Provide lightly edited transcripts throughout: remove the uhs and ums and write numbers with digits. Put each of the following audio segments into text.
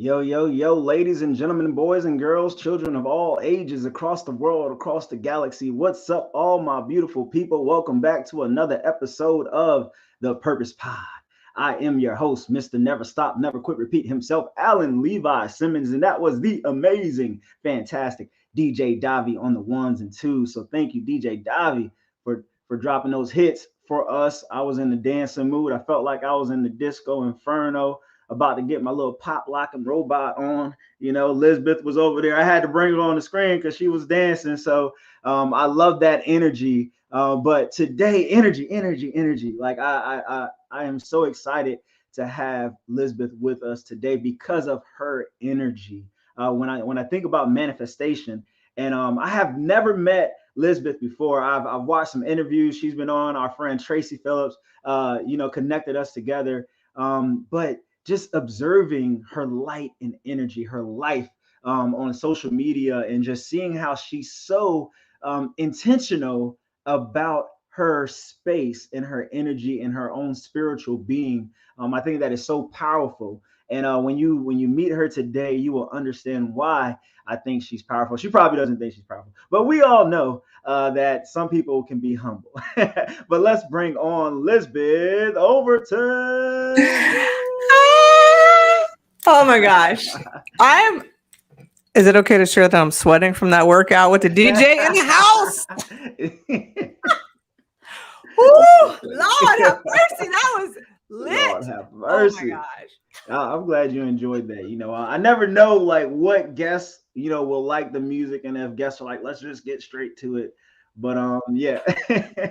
Yo, yo, yo, ladies and gentlemen, boys and girls, children of all ages across the world, across the galaxy. What's up, all my beautiful people? Welcome back to another episode of The Purpose Pod. I am your host, Mr. Never Stop, Never Quit, Repeat himself, Alan Levi Simmons, and that was the amazing, fantastic DJ Davi on the ones and twos. So thank you, DJ Davi, for dropping those hits for us. I was in the dancing mood. I felt like I was in the disco inferno about to get my little pop locking robot on. You know, Lisbeth was over there. I had to bring her on the screen because she was dancing. So I love that energy. But today, energy. Like I am so excited to have Lisbeth with us today because of her energy. When I think about manifestation, and I have never met Lisbeth before. I've watched some interviews she's been on. Our friend Tracy Phillips, connected us together. But just observing her light and energy, her life on social media, and just seeing how she's so intentional about her space and her energy and her own spiritual being. I think that is so powerful. And when you meet her today, you will understand why I think she's powerful. She probably doesn't think she's powerful, but we all know that some people can be humble. But let's bring on Lisbeth Overton. Oh my gosh. I'm Is it okay to share that I'm sweating from that workout with the DJ in the house? Woo! Lord have mercy. That was lit. Lord have mercy. Oh my gosh. I'm glad you enjoyed that. I never know like what guests, will like the music, and if guests are like, let's just get straight to it. But yeah.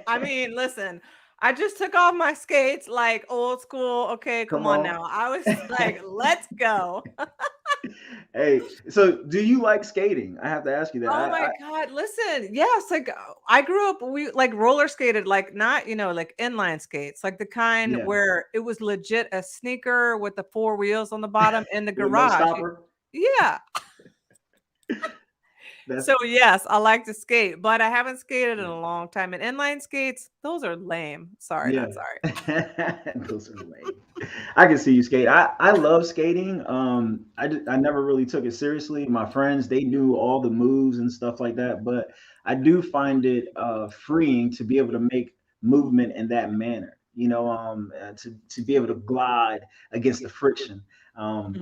I mean, listen, I just took off my skates like old school. Okay, come Come on on. now. I was like, let's go. Hey, so do you like skating? I have to ask you that. Oh my God. Listen. Yes. Like I grew up, we like roller skated, like not, like inline skates, like the kind Yeah. where it was legit a sneaker with the four wheels on the bottom in the With no garage. stopper. Yeah. That's So yes, I like to skate, but I haven't skated in a long time. And inline skates, those are lame. Sorry, yeah. not sorry. Those are lame. I can see you skate. I love skating. I never really took it seriously. My friends, they knew all the moves and stuff like that, but I do find it freeing to be able to make movement in that manner. To be able to glide against the friction.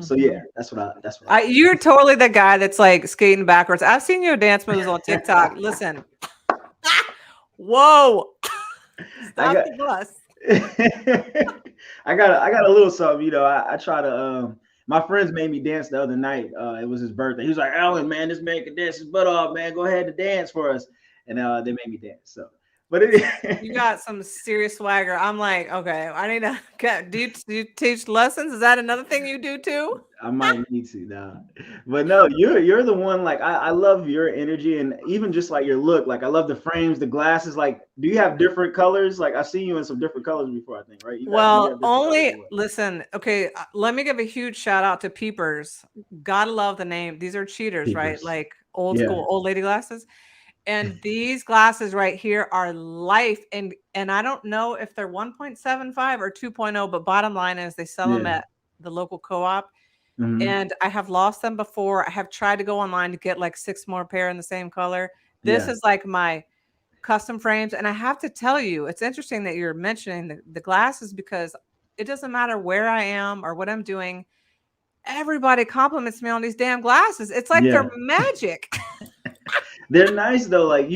So yeah, Mhm. that's what I like. You're totally the guy that's like skating backwards. I've seen your dance moves on TikTok. Listen. Whoa. I Stop got the bus. I got a little something. I try to my friends made me dance the other night. It was his birthday. He was like, Alan, man, this man can dance his butt off, man. Go ahead and dance for us. And they made me dance. So but You it got some serious swagger. I'm like, okay, I need to do you teach lessons? Is that another thing you do too? I might need to now. But no, you're the one. Like I love your energy, and even just like your look. Like I love the frames, the glasses. Like, do you have different colors? Like I've seen you in some different colors before, I think, right? You Well, have different colors only or what? listen. Okay, let me give a huge shout out to Peepers. Gotta love the name. These are cheaters, right? Peepers. Like old Yeah. school, old lady glasses. And these glasses right here are life. And I don't know if they're 1.75 or 2.0, but bottom line is they sell them Yeah. at the local co-op. Hmm. And I have lost them before. I have tried to go online to get like six more pair in the same color. This Yeah. is like my custom frames. And I have to tell you, it's interesting that you're mentioning the glasses because it doesn't matter where I am or what I'm doing. Everybody compliments me on these damn glasses. It's like they're Yeah. magic. They're nice though. Like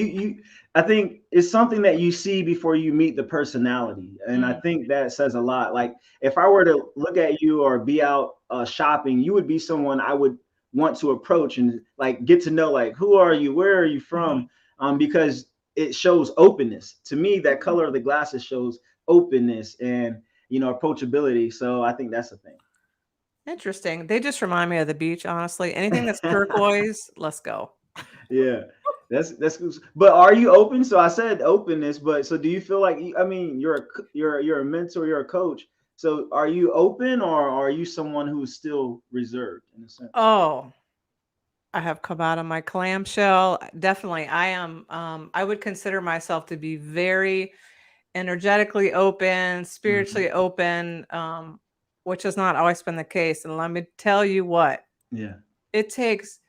I think it's something that you see before you meet the personality. And I Mm. think that says a lot. Like if I were to look at you or be out shopping, you would be someone I would want to approach and like get to know, like, who are you? Where are you Mhm. from? Because it shows openness. To me, that color of the glasses shows openness and approachability. So I think that's the thing. Interesting. They just remind me of the beach, honestly. Anything that's turquoise, let's go. Yeah, that's good. But are you open? So I said openness, but so do you feel like I mean you're a mentor, you're a coach. So are you open or are you someone who's still reserved in a sense? Oh, I have come out of my clamshell. Definitely, I am. I would consider myself to be very energetically open, Hmm. spiritually open. which has not always been the case. And let me tell you what, Yeah. it takes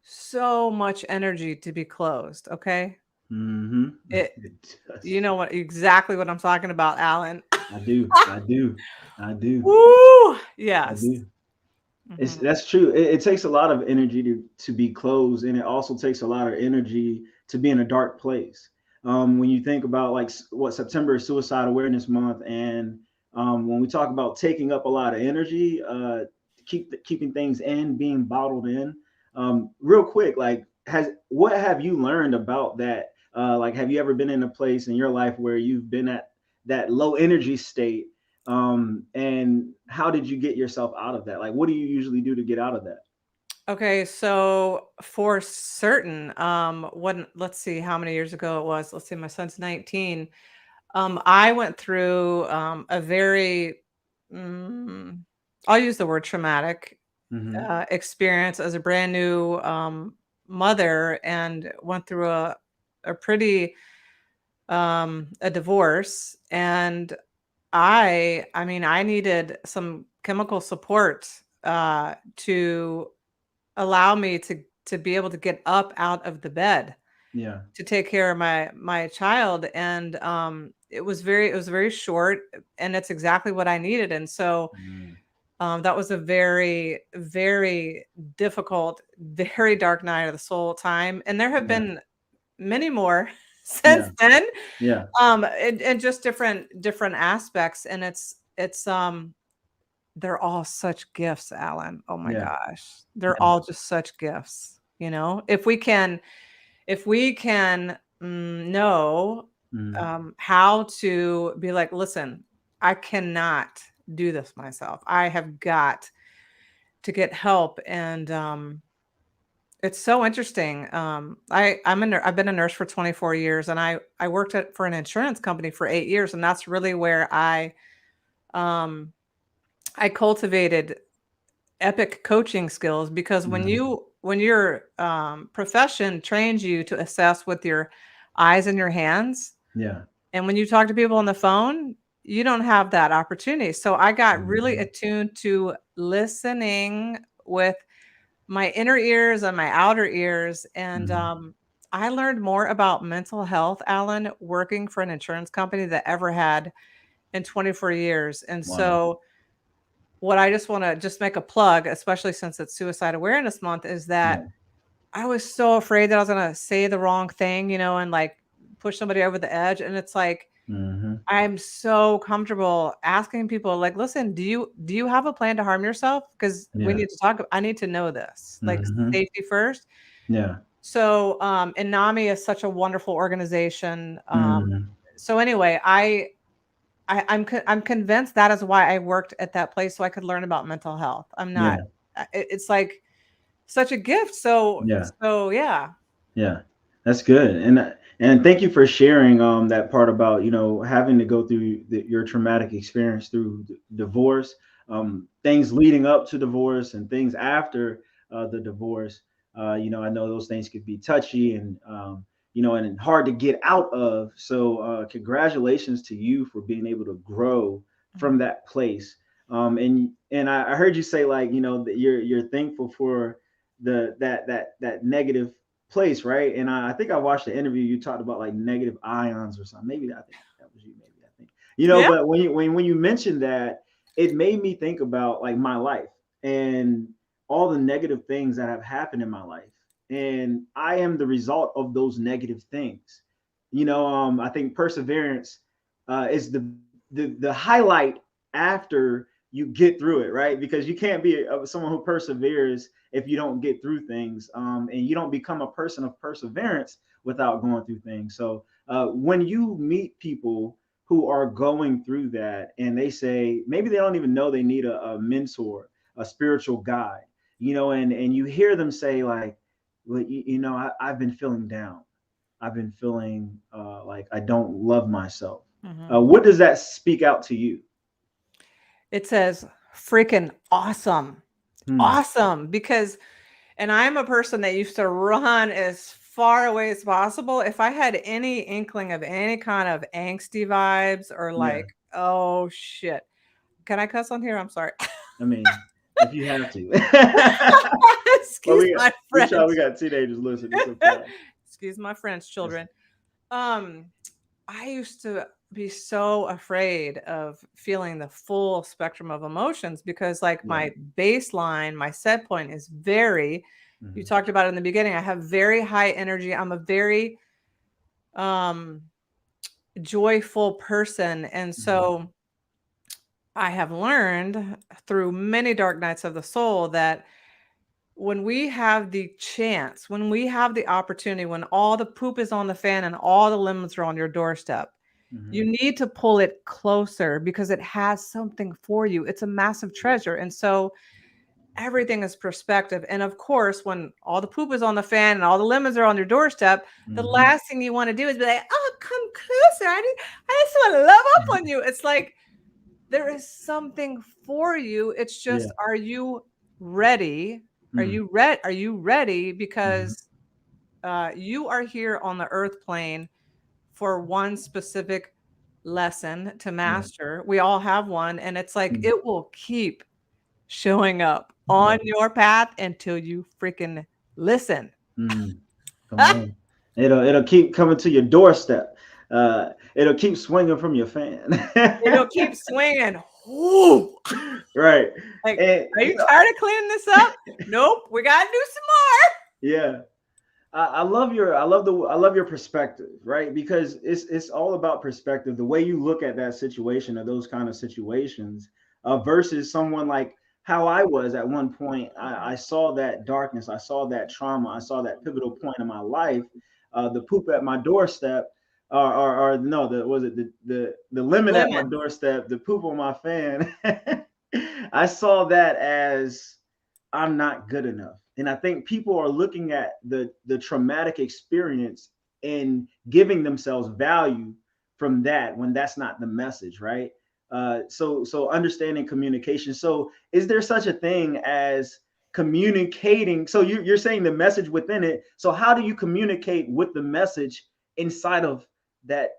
so much energy to be closed. Okay. Mm-hmm. It, It you does. know what, exactly what I'm talking about, Alan. I do. I do. I do. Woo! I Yes. do. It's Hmm. that's true. It takes a lot of energy to be closed, and it also takes a lot of energy to be in a dark place. When you think about like what September is Suicide Awareness Month, and when we talk about taking up a lot of energy, keeping things in, being bottled in. Real quick, like has what have you learned about that? Like, have you ever been in a place in your life where you've been at that low energy state? And how did you get yourself out of that? Like, what do you usually do to get out of that? Okay, so for certain, when let's see how many years ago it was. Let's see, my son's 19. I went through a very, mm, I'll use the word traumatic Mm-hmm. experience as a brand new mother, and went through a pretty a divorce. And I mean, I needed some chemical support to allow me to be able to get up out of the bed Yeah. to take care of my child. And it was very short, and it's exactly what I needed. And so Mm. that was a very, very difficult, very dark night of the soul time. And there have Yeah. been many more since Yeah. then, Yeah. and just different aspects. And it's they're all such gifts, Alan. Oh my Yeah. gosh. They're Yeah. all just such gifts, if we can know Mm. how to be like, listen, I cannot do this myself. I have got to get help. And it's so interesting. I've been a nurse for 24 years, and I worked for an insurance company for 8 years, and that's really where um, I cultivated epic coaching skills. Because Mm. when your profession trains you to assess with your eyes and your hands, Yeah. and when you talk to people on the phone, you don't have that opportunity. So I got really Mm-hmm. attuned to listening with my inner ears and my outer ears. And Mm-hmm. I learned more about mental health, Alan, working for an insurance company that ever had in 24 years. And Wow. so what I just want to just make a plug, especially since it's Suicide Awareness Month, is that Yeah. I was so afraid that I was going to say the wrong thing, and like push somebody over the edge. And it's like, Mm-hmm. I'm so comfortable asking people, like, listen, do you have a plan to harm yourself? Because we Yeah. need to talk. I need to know this, like, Mm-hmm. safety first. Yeah. So, and NAMI is such a wonderful organization. Mm-hmm. So anyway, I'm convinced that is why I worked at that place, so I could learn about mental health. I'm not. Yeah. It's like such a gift. So Yeah. so yeah. Yeah, that's good, and thank you for sharing that part about having to go through your traumatic experience through divorce, things leading up to divorce, and things after the divorce. I know those things could be touchy and and hard to get out of. So congratulations to you for being able to grow from Mhm. that place. And I heard you say like that you're thankful for that negative place, right? And I think I watched the interview. You talked about like negative ions or something. Maybe I think that was you. Maybe I think Yeah. But when you mentioned that, it made me think about like my life and all the negative things that have happened in my life, and I am the result of those negative things. I think perseverance is the highlight after you get through it, right? Because you can't be someone who perseveres if you don't get through things, and you don't become a person of perseverance without going through things. So when you meet people who are going through that, and they say maybe they don't even know they need a mentor, a spiritual guide, and you hear them say like, well, I've been feeling down. I've been feeling like I don't love myself. Mhm. What does that speak out to you? It says freaking awesome. Hmm. Awesome. Because, and I'm a person that used to run as far away as possible. If I had any inkling of any kind of angsty vibes, or Yeah. like, oh shit. Can I cuss on here? I'm sorry. I mean, if you have to. Well, Excuse my we French. got teenagers listening. It's okay. Excuse my French, It's, children. Um, I used to be so afraid of feeling the full spectrum of emotions because, like, yeah. my baseline, my set point is very, you Mm-hmm. talked about it in the beginning, I have very high energy. I'm a very um, joyful person. And Mm-hmm. so I have learned through many dark nights of the soul that when we have the chance, when we have the opportunity, when all the poop is on the fan and all the lemons are on your doorstep, Mm-hmm. you need to pull it closer because it has something for you. It's a massive treasure. And so everything is perspective. And of course, when all the poop is on the fan and all the lemons are on your doorstep, the Mm-hmm. last thing you want to do is be like, oh, come closer. I just want to love up on you. It's like there is something for you. It's Yeah. just, are you ready? Mm-hmm. Are you ready? Mm-hmm. Because you are here on the earth plane for one specific lesson to Yeah. master. We all have one, and it's like Mm. it will keep showing up Yeah. on your path until you freaking listen. Mm. Come on. It'll keep coming to your doorstep. It'll keep swinging from your fan. It'll keep swinging. Ooh. Right. Like, And are you tired of cleaning this up? Nope, we gotta do some yeah. I love your perspective, right? Because it's all about perspective, the way you look at that situation or those kind of situations, versus someone like how I was at one point. I saw that darkness, I saw that trauma, I saw that pivotal point in my life, the poop at my doorstep, or no, the was it the lemon more. at my Lemon. doorstep, the poop on my fan. I saw that as I'm not good enough. And I think people are looking at the traumatic experience and giving themselves value from that when that's not the message, right? So understanding communication. So is there such a thing as communicating? So you're saying the message within it. So how do you communicate with the message inside of that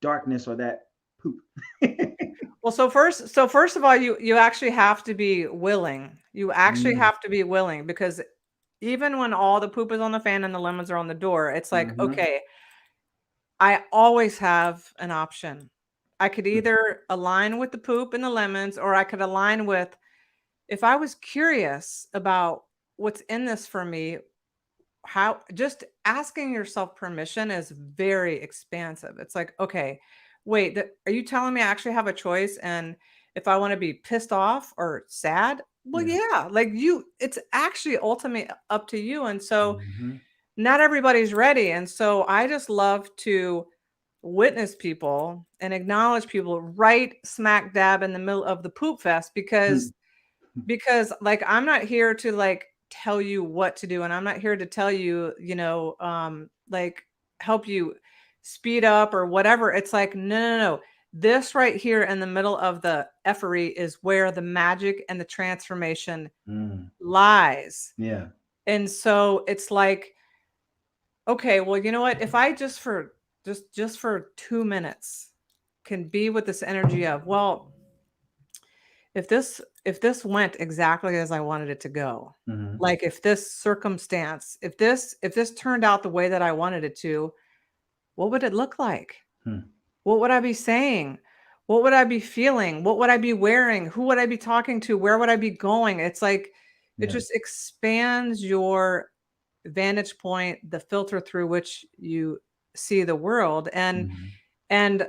darkness or that poop? Well, so first of all, you actually have to be willing. You actually Mm, have to be willing because even when all the poop is on the fan and the lemons are on the door, it's like, mm-hmm, okay, I always have an option. I could mm, either align with the poop and the lemons, or I could align with, if I was curious about what's in this for me, how just asking yourself permission is very expansive. It's like, okay, wait, are you telling me I actually have a choice? And if I want to be pissed off or sad, well, yeah. yeah, like it's actually ultimately up to you. And so Mm-hmm, not everybody's ready. And so I just love to witness people and acknowledge people right smack dab in the middle of the poop fest because like I'm not here to like tell you what to do, and I'm not here to tell you, like help you speed up or whatever. It's like, no. This right here in the middle of the effery is where the magic and the transformation mm, lies. yeah. And so it's like, okay, well, you know what? If I just for 2 minutes can be with this energy of, well, if this went exactly as I wanted it to go, Mm-hmm. like if this circumstance, if this turned out the way that I wanted it to, what would it look like? Hmm. What would I be saying? What would I be feeling? What would I be wearing? Who would I be talking to? Where would I be going? It's like it Yeah. just expands your vantage point, the filter through which you see the world. Mm-hmm. And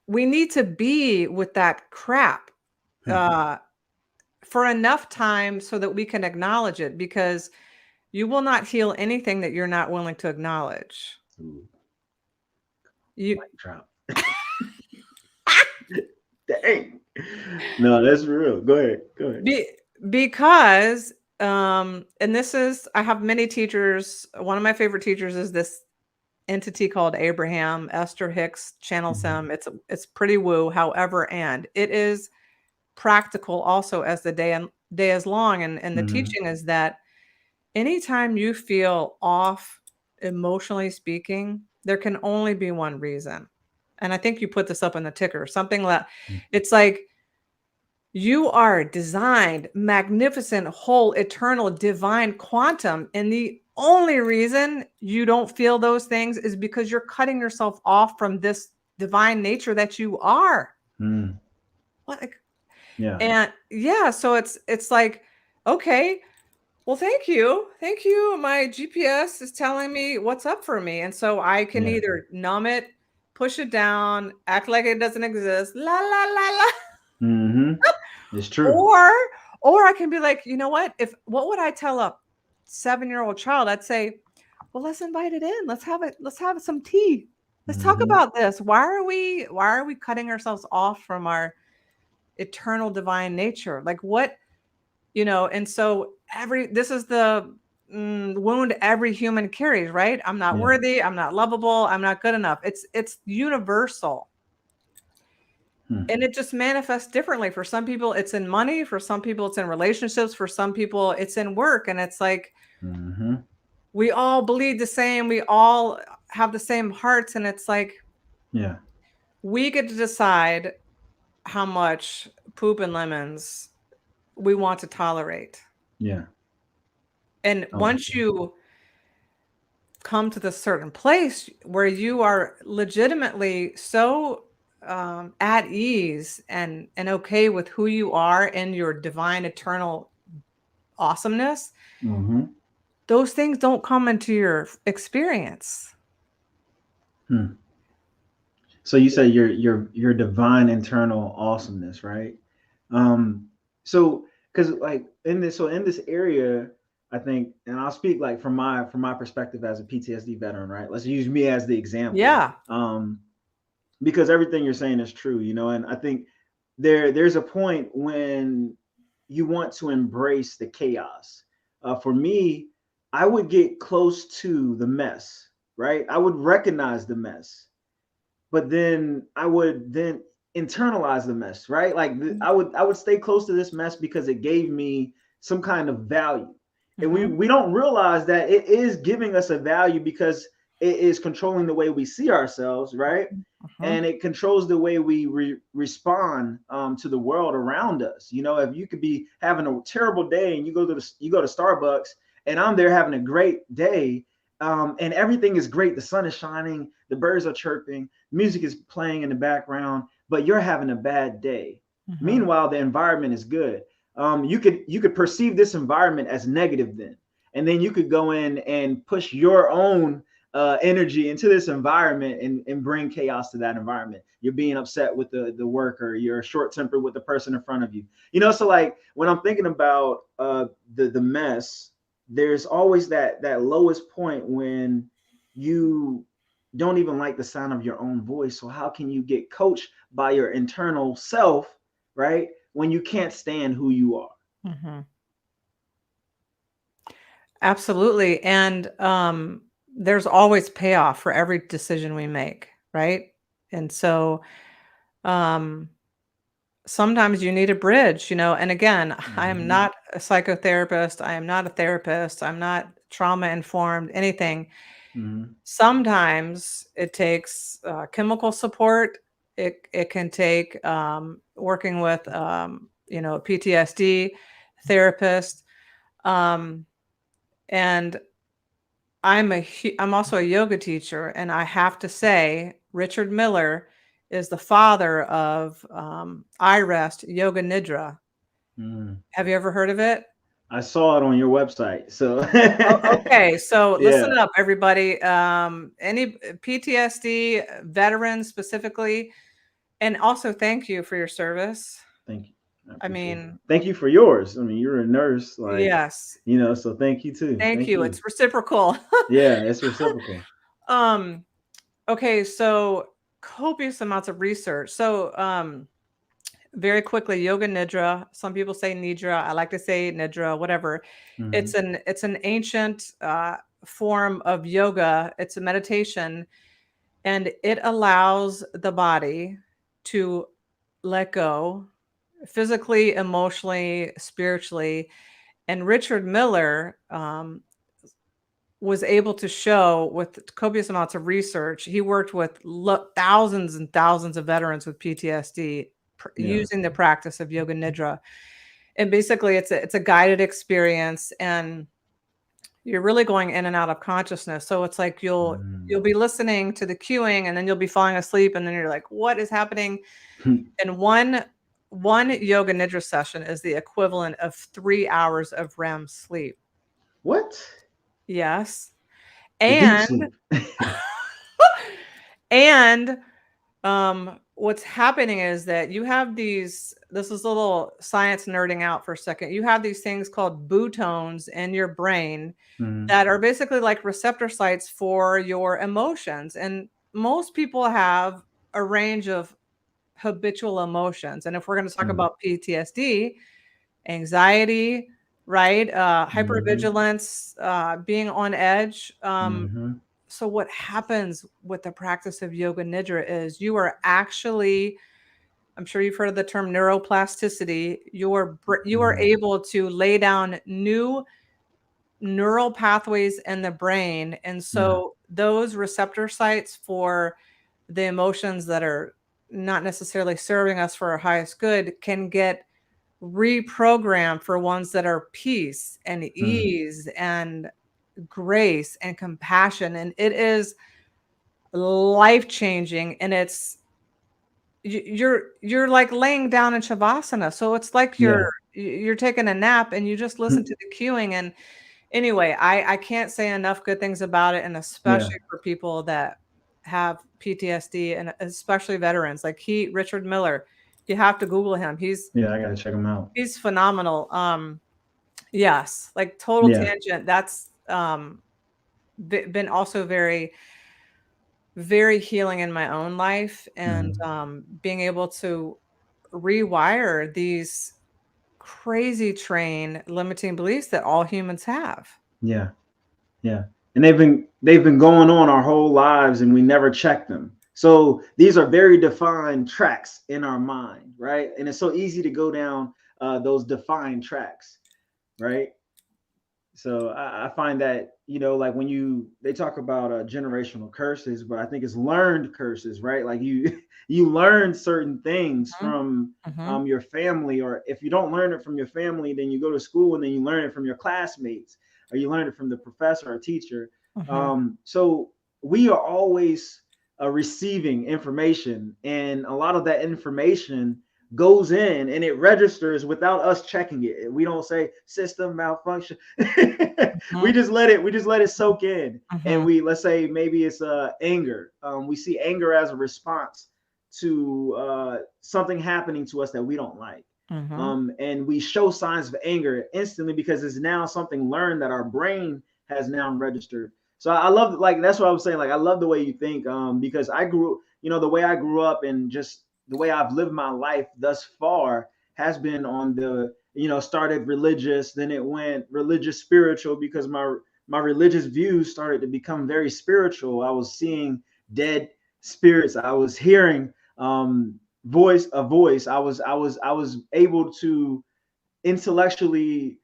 we need to be with that crap Hmm. uh for enough time so that we can acknowledge it, because you will not heal anything that you're not willing to acknowledge. Ooh, You mic drop. Dang. No, that's real. Go ahead. Go ahead. be because and this is, I have many teachers. One of my favorite teachers is this entity called Abraham. Esther Hicks channels Mm-hmm. him. It's pretty woo, however, and it is practical also as the day is long. And the Mm-hmm. teaching is that anytime you feel off emotionally speaking, there can only be one reason. And I think you put this up in the ticker, something that it's like You are designed, magnificent, whole, eternal, divine, quantum. And the only reason you don't feel those things is because you're cutting yourself off from this divine nature that you are. Mm. Like, Yeah. and yeah, so it's like, okay, well, thank you. Thank you. My GPS is telling me what's up for me. And so I can Yeah. either numb it, push it down, act like it doesn't exist, la la la la. Mm-hmm. It's true. Or or I can be like, you know what? If what would I tell a 7-year-old child? I'd say, well, let's invite it in. Let's have some tea. Let's talk Mm-hmm. about this. Why are we cutting ourselves off from our eternal divine nature? Like what, and so this is the wound every human carries, right? I'm not Yeah. worthy, I'm not lovable, I'm not good enough. It's universal. Hmm. And it just manifests differently. For some people, it's in money. For some people, it's in relationships. For some people, it's in work. And it's like Mm-hmm. we all bleed the same. We all have the same hearts. And it's like Yeah. we get to decide how much poop and lemons we want to tolerate. Yeah. And Oh, once you come to this certain place where you are legitimately so at ease and okay with who you are and your divine eternal awesomeness, mm-hmm. those things don't come into your experience. Hmm. So you say your divine internal awesomeness, right? Um, so because like in this area, I think, and I'll speak like from my perspective as a PTSD veteran, right? Let's use me as the example. Yeah. Because everything you're saying is true, and I think there's a point when you want to embrace the chaos. For me, I would get close to the mess, right? I would recognize the mess, but then I would then internalize the mess, right? Like I would stay close to this mess because it gave me some kind of value. And we Mm-hmm. we don't realize that it is giving us a value because it is controlling the way we see ourselves, right? Mm-hmm. And it controls the way we respond to the world around us. If you could be having a terrible day and you go to Starbucks and I'm there having a great day, and everything is great. The sun is shining, the birds are chirping, music is playing in the background, but you're having a bad day. Mm-hmm. Meanwhile, the environment is good. You could perceive this environment as negative then, and then you could go in and push your own energy into this environment and bring chaos to that environment. You're being upset with the worker, you're short tempered with the person in front of you. So like when I'm thinking about the mess, there's always that lowest point when you don't even like the sound of your own voice. So how can you get coached by your internal self, right? When you can't stand who you are. Mm-hmm. Absolutely. And there's always payoff for every decision we make, right? And so um, sometimes you need a bridge, and again, I am Mm-hmm. not a psychotherapist. I am not a therapist. I'm not trauma informed, anything. Mm-hmm. Sometimes it takes chemical support. It can take working with a PTSD therapist. Um, and I'm also a yoga teacher, and I have to say, Richard Miller is the father of I Rest Yoga Nidra. Mm-hmm. Have you ever heard of it? I saw it on your website. So Oh, okay, so listen yeah, up, everybody. Any PTSD veterans specifically, and also thank you for your service. thank you. I I appreciate it. mean, Thank you for yours. I mean, you're a nurse, like, yes, so thank you too. thank Thank you. you. It's reciprocal. Yeah, it's reciprocal. um, okay, so copious amounts of research. So, very quickly, yoga nidra. Some people say nidra. I like to say nidra. Whatever. Mm-hmm. It's an ancient form of yoga. It's a meditation, and it allows the body to let go physically, emotionally, spiritually. And Richard Miller was able to show with copious amounts of research. He worked with thousands and thousands of veterans with PTSD. Yeah. using the practice of yoga nidra. And basically it's a guided experience, and you're really going in and out of consciousness. So it's like you'll be listening to the cueing, and then you'll be falling asleep, and then you're like, what is happening? And one yoga nidra session is the equivalent of 3 hours of REM sleep. What? Yes. The deep And sleep. and what's happening is that you have this is a little science nerding out for a second. You have these things called bootones in your brain that are basically like receptor sites for your emotions. And most people have a range of habitual emotions. And if we're going to talk about PTSD, anxiety, right? Hypervigilance, being on edge. So what happens with the practice of yoga nidra is you are actually, I'm sure you've heard of the term neuroplasticity. You are able to lay down new neural pathways in the brain. And so those receptor sites for the emotions that are not necessarily serving us for our highest good can get reprogrammed for ones that are peace and ease and grace and compassion. And it is life changing. And you're like laying down in shavasana. So it's like you're taking a nap and you just listen to the cueing. And anyway, I can't say enough good things about it, and especially for people that have PTSD, and especially veterans like Richard Miller. You have to Google him. I gotta check them out. He's phenomenal. Yes, like total tangent. That's been also very, very healing in my own life, and being able to rewire these crazy train limiting beliefs that all humans have. Yeah. And they've been going on our whole lives, and we never check them. So these are very defined tracks in our mind, right? And it's so easy to go down those defined tracks, right? So I find that, like when they talk about generational curses, but I think it's learned curses, right? Like you you learn certain things from your family, or if you don't learn it from your family, then you go to school and then you learn it from your classmates, or you learn it from the professor or teacher. So we are always receiving information, and a lot of that information goes in and it registers without us checking it. We don't say system malfunction. we just let it soak in. And let's say maybe it's anger. We see anger as a response to something happening to us that we don't like. And we show signs of anger instantly because it's now something learned that our brain has now registered. So I love, like, that's what I was saying. Like, I love the way you think, because the way I grew up, and just the way I've lived my life thus far has been on the, started religious, then it went religious spiritual, because my religious views started to become very spiritual. I was seeing dead spirits. I was hearing voice. I was able to intellectually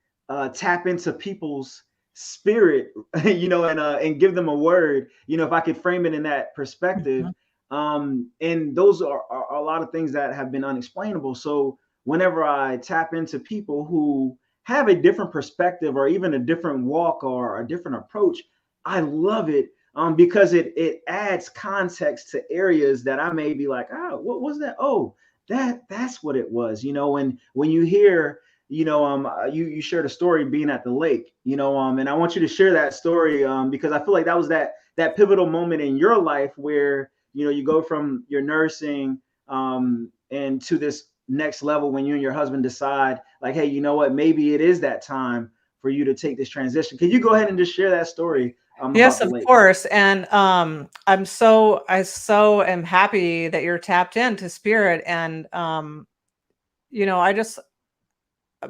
tap into people's spirit, and give them a word, if I could frame it in that perspective. And those are a lot of things that have been unexplainable. So whenever I tap into people who have a different perspective, or even a different walk, or a different approach, I love it, because it adds context to areas that I may be like, oh, what was that? Oh, that's what it was. When you hear, you shared a story being at the lake, and I want you to share that story, because I feel like that was that pivotal moment in your life where, you go from your nursing, and to this next level, when you and your husband decide, like, hey, you know what, maybe it is that time for you to take this transition. Can you go ahead and just share that story about Yes, the of lake? course. And I so am happy that you're tapped into spirit. And I just,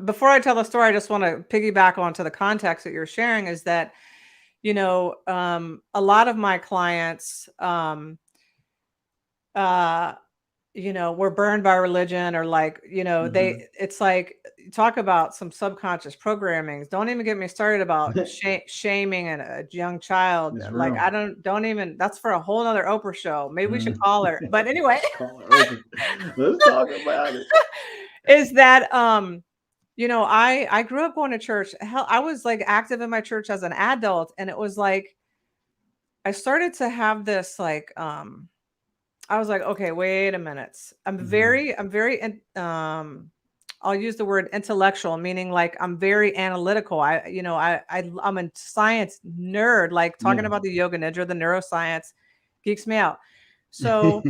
before I tell the story, I just want to piggyback onto the context that you're sharing, is that, a lot of my clients, uh, we're burned by religion, or like, Hmm. it's like, talk about some subconscious programmings. Don't even get me started about shaming a young child. It's Like, real. don't even, that's for a whole other Oprah show. Maybe we should Mm. call her. But anyway, Call her open. Let's talk about it. is that, I grew up going to church. Hell, I was like active in my church as an adult. And it was like, I started to have this like, I was like, okay, wait a minute. Hmm. I'm very, I'll use the word intellectual, meaning like I'm very analytical. I'm a science nerd, like talking Yeah. about the yoga nidra, the neuroscience geeks me out. So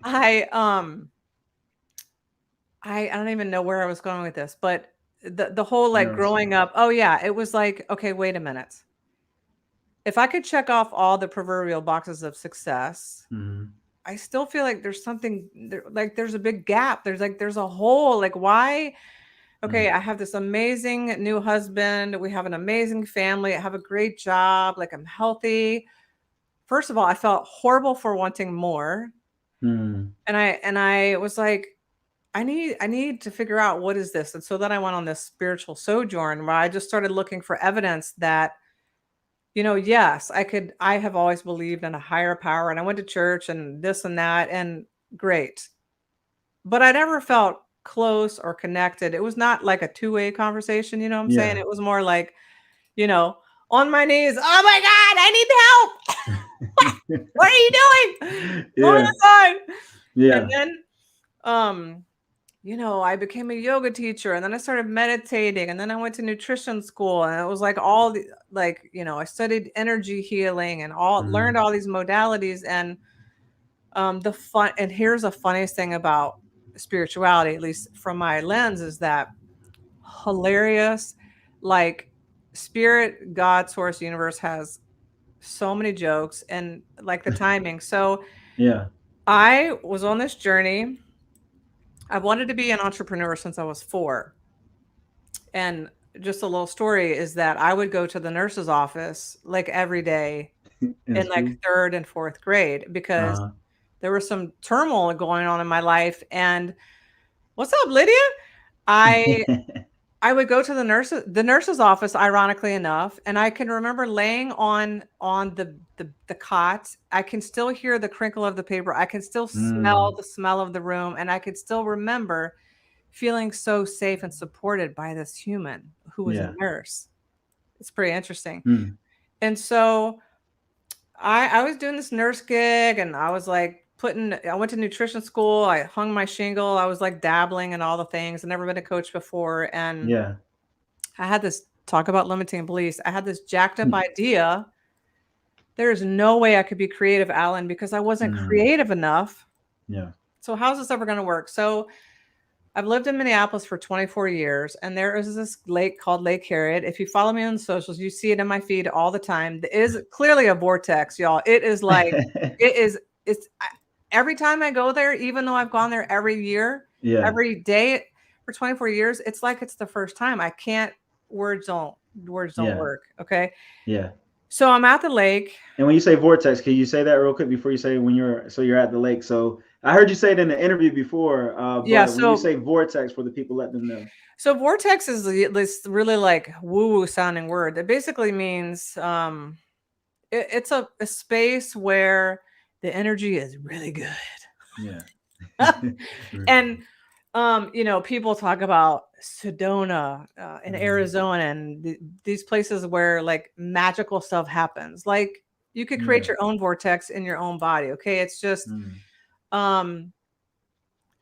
I, I don't even know where I was going with this, but the whole like growing Neuroscience. up, oh yeah, it was like, okay, wait a minute. If I could check off all the proverbial boxes of success, Hmm. I still feel like there's something there, like there's a big gap. There's a hole. Like, why? Okay, Mm. I have this amazing new husband. We have an amazing family. I have a great job. Like, I'm healthy. First of all, I felt horrible for wanting more. Mm. And I was like, I need to figure out what is this. And so then I went on this spiritual sojourn where I just started looking for evidence that, yes, I have always believed in a higher power, and I went to church and this and that, and great. But I never felt close or connected. It was not like a two-way conversation, you know what I'm saying? Yeah. It was more like, you know, on my knees, "Oh my god, I need help. What are you doing? Go Yeah. inside." And Yeah. then, um, I became a yoga teacher, and then I started meditating, and then I went to nutrition school, and it was like all the like, I studied energy healing and all learned Hmm. all these modalities. And the fun, and here's the funniest thing about spirituality, at least from my lens, is that hilarious. Like, spirit, God, source, universe has so many jokes and like the timing. So Yeah. I was on this journey. I wanted to be an entrepreneur since I was 4. And just a little story is that I would go to the nurse's office like every day In in like school. third and fourth grade because Uh-huh. there was some turmoil going on in my life. And what's up, Lydia? I I would go to the nurse's office, ironically enough, and I can remember laying on the cot. I can still hear the crinkle of the paper. I can still smell Mm. the smell of the room, and I could still remember feeling so safe and supported by this human who was a Yeah. nurse. It's pretty interesting. Mm. And so I was doing this nurse gig, and I was like I went to nutrition school. I hung my shingle. I was like dabbling in all the things. I'd never been a coach before. And Yeah. I had this talk about limiting beliefs. I had this jacked up idea. There is no way I could be creative, Alan, because I wasn't Mm. creative enough. Yeah. So how's this ever going to work? So I've lived in Minneapolis for 24 years, and there is this lake called Lake Harriet. If you follow me on the socials, you see it in my feed all the time. It is clearly a vortex, y'all. It is like, it is, every time I go there, even though I've gone there every year, Yeah. every day for 24 years, it's like it's the first time. I can't, words don't, words don't Yeah. work. Okay. Yeah. So I'm at the lake. And when you say vortex, can you say that real quick before you say when you're at the lake? So I heard you say it in the interview before, Yeah. but when you say vortex for the people, let them know. So vortex is this really like woo woo sounding word. It basically means, it's a space where the energy is really good. Yeah. And people talk about Sedona in Mhm. Arizona, and these places where like magical stuff happens. Like, you could create Yeah. your own vortex in your own body. Okay, it's just Mm. um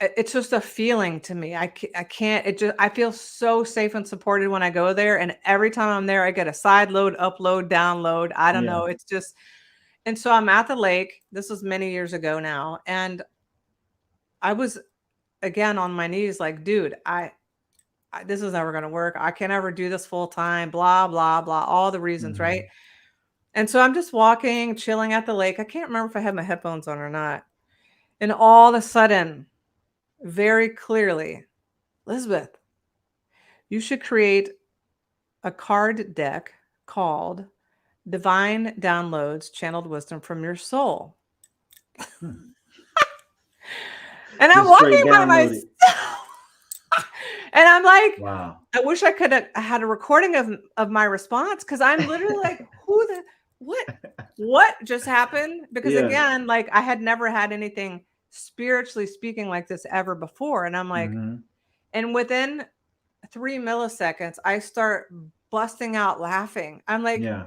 it's just a feeling to me. I can't, it just, I feel so safe and supported when I go there. And every time I'm there, I get a side load, upload, download. I don't Yeah. know. It's just, and so I'm at the lake. This was many years ago now. And I was again on my knees, like, dude, this is never going to work. I can't ever do this full time, blah, blah, blah, all the reasons, right? Mhm. And so I'm just walking, chilling at the lake. I can't remember if I had my headphones on or not. And all of a sudden, very clearly, Elizabeth, you should create a card deck called Divine Downloads Channeled Wisdom from Your Soul. Hmm. And I'm Just straight walking by downloaded. myself. And I'm like, Wow. I wish I could have had a recording of my response, because I'm literally like, what just happened? Because Yeah. again, like I had never had anything spiritually speaking like this ever before. And I'm like, Mm-hmm. and within 3 milliseconds, I start busting out laughing. I'm like, Yeah.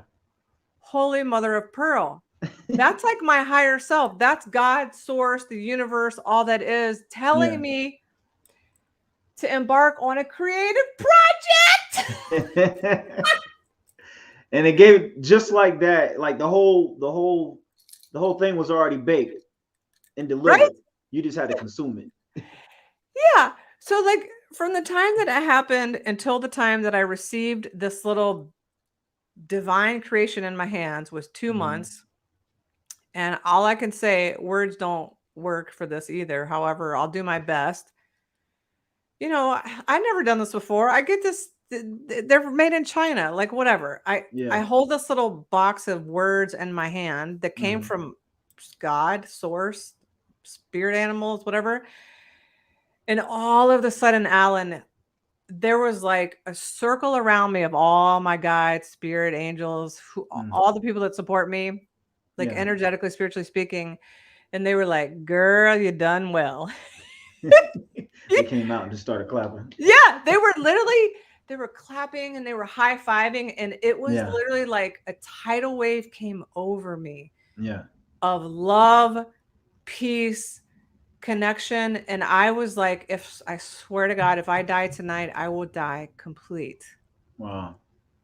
holy mother of pearl. That's like my higher self. That's God, source, the universe, all that is Yeah. telling me to embark on a creative project. And it gave just like that, like the whole thing was already baked and Right? delivered. You just had to consume it. Yeah. So, like, from the time that it happened until the time that I received this little divine creation in my hands was 2 Mm-hmm. months. And all I can say, words don't work for this either. However, I'll do my best. You know, I've never done this before. I get this, they're made in China, like whatever. I Yeah. hold this little box of words in my hand that came Mm-hmm. from God, source, spirit animals, whatever. And all of a sudden, Alan, there was like a circle around me of all my guides, spirit angels, who Mm. all the people that support me, like Yeah. energetically, spiritually speaking. And they were like, girl, you done well. They came out and just started clapping. Yeah, they were literally, they were clapping and they were high-fiving, and it was Yeah. literally like a tidal wave came over me Yeah. of love, peace, connection. And I was like, if I swear to God, if I die tonight, I will die complete. Wow.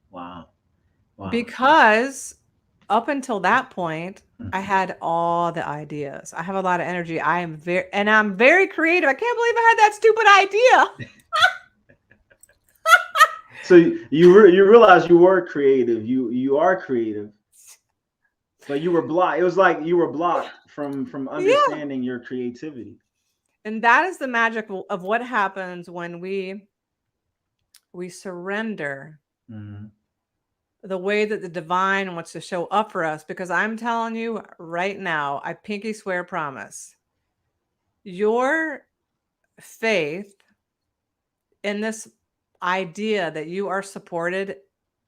Wow. Wow. Because up until that point, Mm. I had all the ideas. I have a lot of energy. I'm very creative. I can't believe I had that stupid idea. So you realize you were creative. You are creative, but you were blocked. It was like you were blocked from Yeah. understanding your creativity. And that is the magic of what happens when we surrender Mm-hmm. the way that the divine wants to show up for us. Because I'm telling you right now, I pinky swear promise, your faith in this idea that you are supported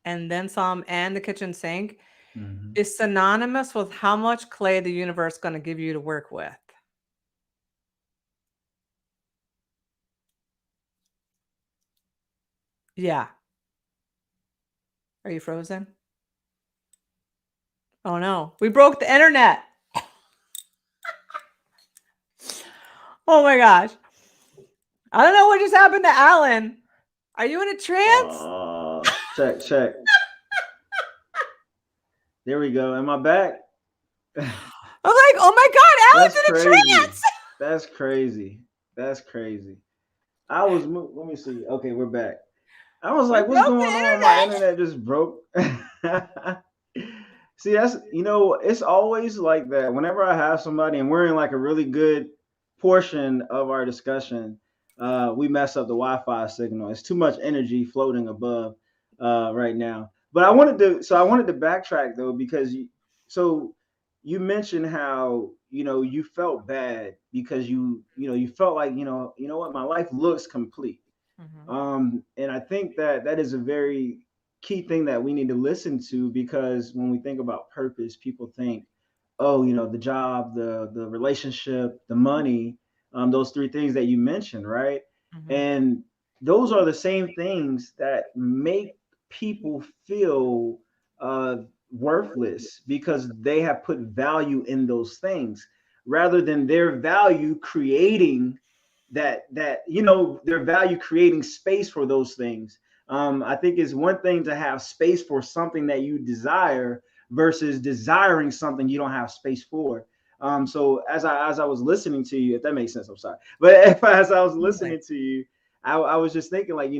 and then some and the kitchen sink Mm-hmm. is synonymous with how much clay the universe is going to give you to work with. Yeah. Are you frozen? Oh no, we broke the internet. Oh my gosh. I don't know what just happened to Alan. Are you in a trance? Check, check. There we go. Am I back? I'm like, oh my God, Alan's That's in a crazy. trance. That's crazy. That's crazy. I was. Let me see. Okay, we're back. I was We like, what's broke the going on? My internet. internet just broke. See, that's it's always like that. Whenever I have somebody and we're in like a really good portion of our discussion, we mess up the Wi-Fi signal. It's too much energy floating above right now. But I wanted to backtrack though because so you mentioned how you felt bad because you felt like what, my life looks complete. Mhm. And I think that that is a very key thing that we need to listen to because when we think about purpose, people think, oh, the job, the relationship, the money, those three things that you mentioned, right? Mhm. And those are the same things that make people feel worthless because they have put value in those things rather than their value creating their value creating space for those things. I think it's one thing to have space for something that you desire versus desiring something you don't have space for. So as I was listening to you, if that makes sense, I'm sorry, but as I was Totally. listening to you, I was just thinking like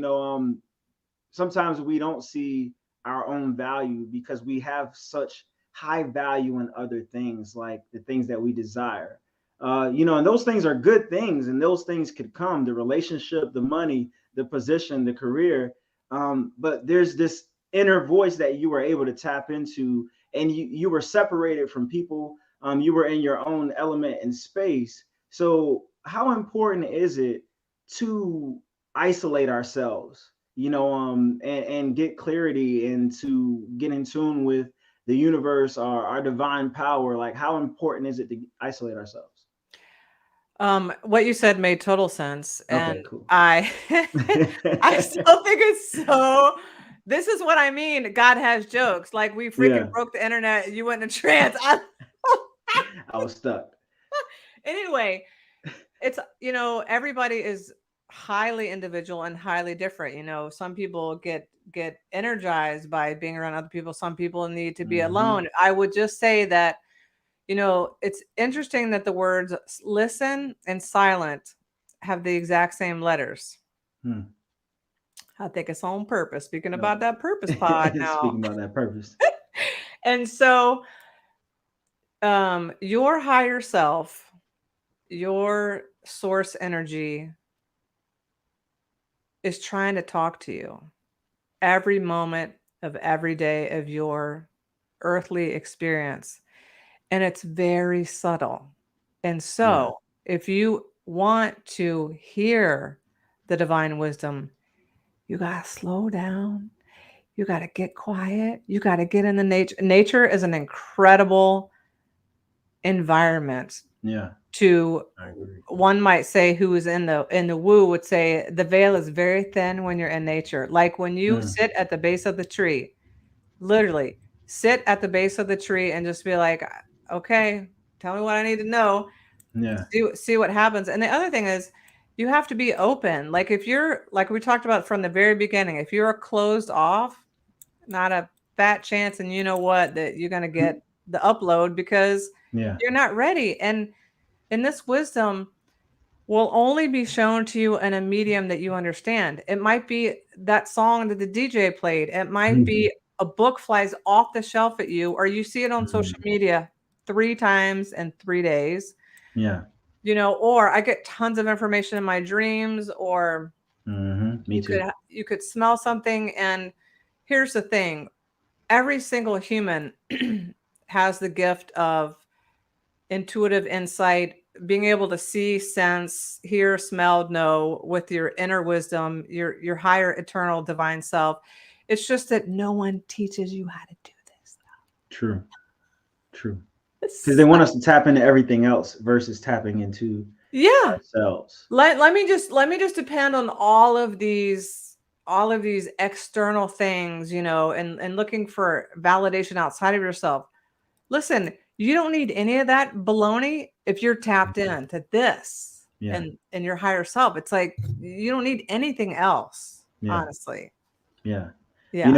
sometimes we don't see our own value because we have such high value in other things, like the things that we desire. And those things are good things, and those things could come: the relationship, the money, the position, the career. But there's this inner voice that you were able to tap into, and you were separated from people. You were in your own element and space. So how important is it to isolate ourselves, and get clarity and to get in tune with the universe, our divine power? Like, how important is it to isolate ourselves? What you said made total sense, and Okay, cool. I I still think it's so. This is what I mean. God has jokes. Like we freaking Yeah, broke the internet. You went in a trance. I was stuck. Anyway, it's everybody is highly individual and highly different. Some people get energized by being around other people. Some people need to be Hmm. alone. I would just say that it's interesting that the words listen and silent have the exact same letters. Hmm. I think it's on purpose. Speaking No. about that purpose pod now. Speaking about that purpose. And so your higher self, your source energy is trying to talk to you every moment of every day of your earthly experience. And it's very subtle. And Yeah. so, if you want to hear the divine wisdom, you got to slow down. You got to get quiet. You got to get in the nature. Nature is an incredible environment Yeah. to, I agree. one might say, who is in the woo would say the veil is very thin when you're in nature. Like when you Mm. sit at the base of the tree, literally sit at the base of the tree and just be like, okay, tell me what I need to know. Yeah. See what happens. And the other thing is you have to be open. Like if you're, like we talked about from the very beginning, if you're closed off, not a fat chance, and you know what, that you're going to get the upload because Yeah. you're not ready. And this wisdom will only be shown to you in a medium that you understand. It might be that song that the DJ played. It might be a book flies off the shelf at you, or you see it on social Mhm. media 3 times in 3 days. Yeah. Or I get tons of information in my dreams, or Me you could too. you could smell something. And here's the thing, every single human has the gift of intuitive insight, being able to see, sense, hear, smell, know with your inner wisdom, your higher eternal divine self. It's just that no one teaches you how to do True. True. Because they this. want us to tap into everything else versus tapping into Yeah. ourselves. Let me just depend on all of these external things, and looking for validation outside of yourself. Listen, you don't need any of that baloney if you're tapped into this Yeah. and your higher self. It's like you don't need anything else, Yeah. honestly. Yeah. Yeah.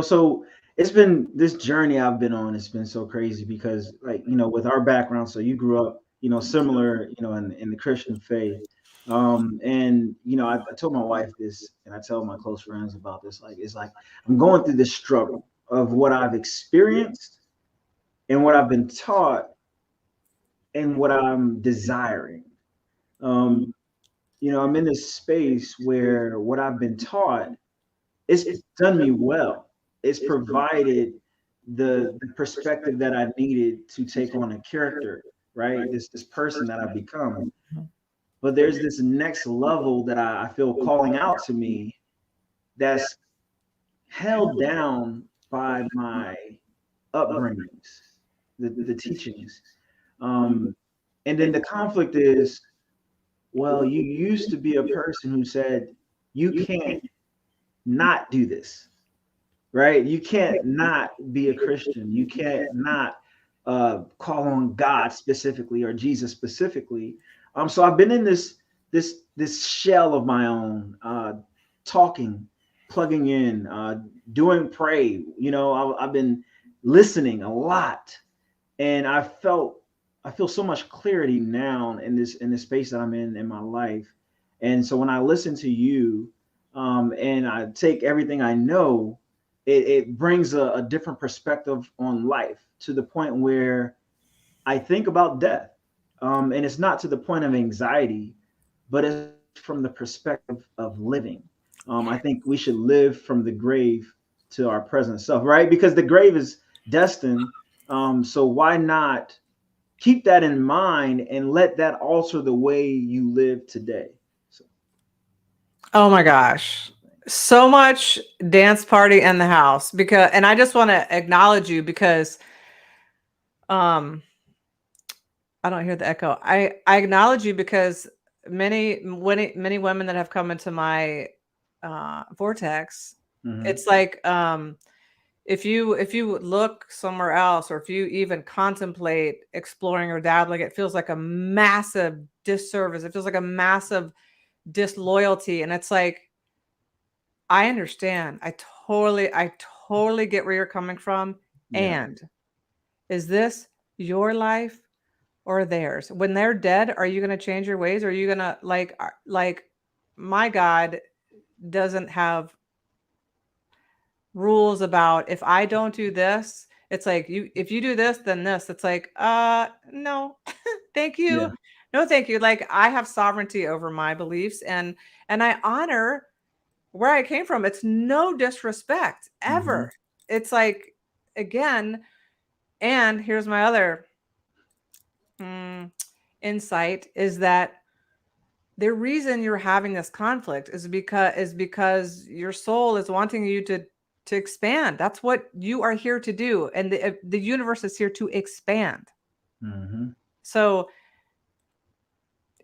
So it's been this journey I've been on. It's been so crazy because, like, with our background, so you grew up, similar, in the Christian faith. And I told my wife this, and I tell my close friends about this. Like, it's like I'm going through this struggle of what I've experienced and what I've been taught and what I'm desiring. Um, I'm in this space where what I've been taught, it's done me well. It's provided the perspective that I needed to take on a character, right? This person that I've become. But there's this next level that I feel calling out to me that's held down by my upbringings, the teachings. Um, and then the conflict is, well, you used to be a person who said, you can't not do this, right? You can't not be a Christian. You can't not call on God specifically or Jesus specifically. So I've been in this shell of my own, talking, plugging in, doing pray. I've been listening a lot, and I feel so much clarity now in this space that I'm in my life. And so when I listen to you, and I take everything I know, it brings a different perspective on life, to the point where I think about death. And it's not to the point of anxiety, but it's from the perspective of living. I think we should live from the grave to our present self, right? Because the grave is destined. So why not keep that in mind and let that alter the way you live today. So, Oh my gosh. So much dance party in the house because, and I just want to acknowledge you because um I don't hear the echo. I acknowledge you because many women that have come into my vortex, mm-hmm. it's like if you look somewhere else or if you even contemplate exploring or dabbling, it feels like a massive disservice. It feels like a massive disloyalty, and it's like I understand. I totally get where you're coming from. Yeah, And is this your life or theirs? When they're dead, are you going to change your ways? Or are you going to like my God doesn't have rules about if I don't do this, it's like you if you do this, then this. It's like, no, thank you. yeah, No, thank you. Like I have sovereignty over my beliefs and I honor where I came from. It's no disrespect mm-hmm. ever. It's like again, and here's my other mm, insight is that the reason you're having this conflict is because your soul is wanting you to expand. That's what you are here to do, and the universe is here to expand. Mm-hmm. So,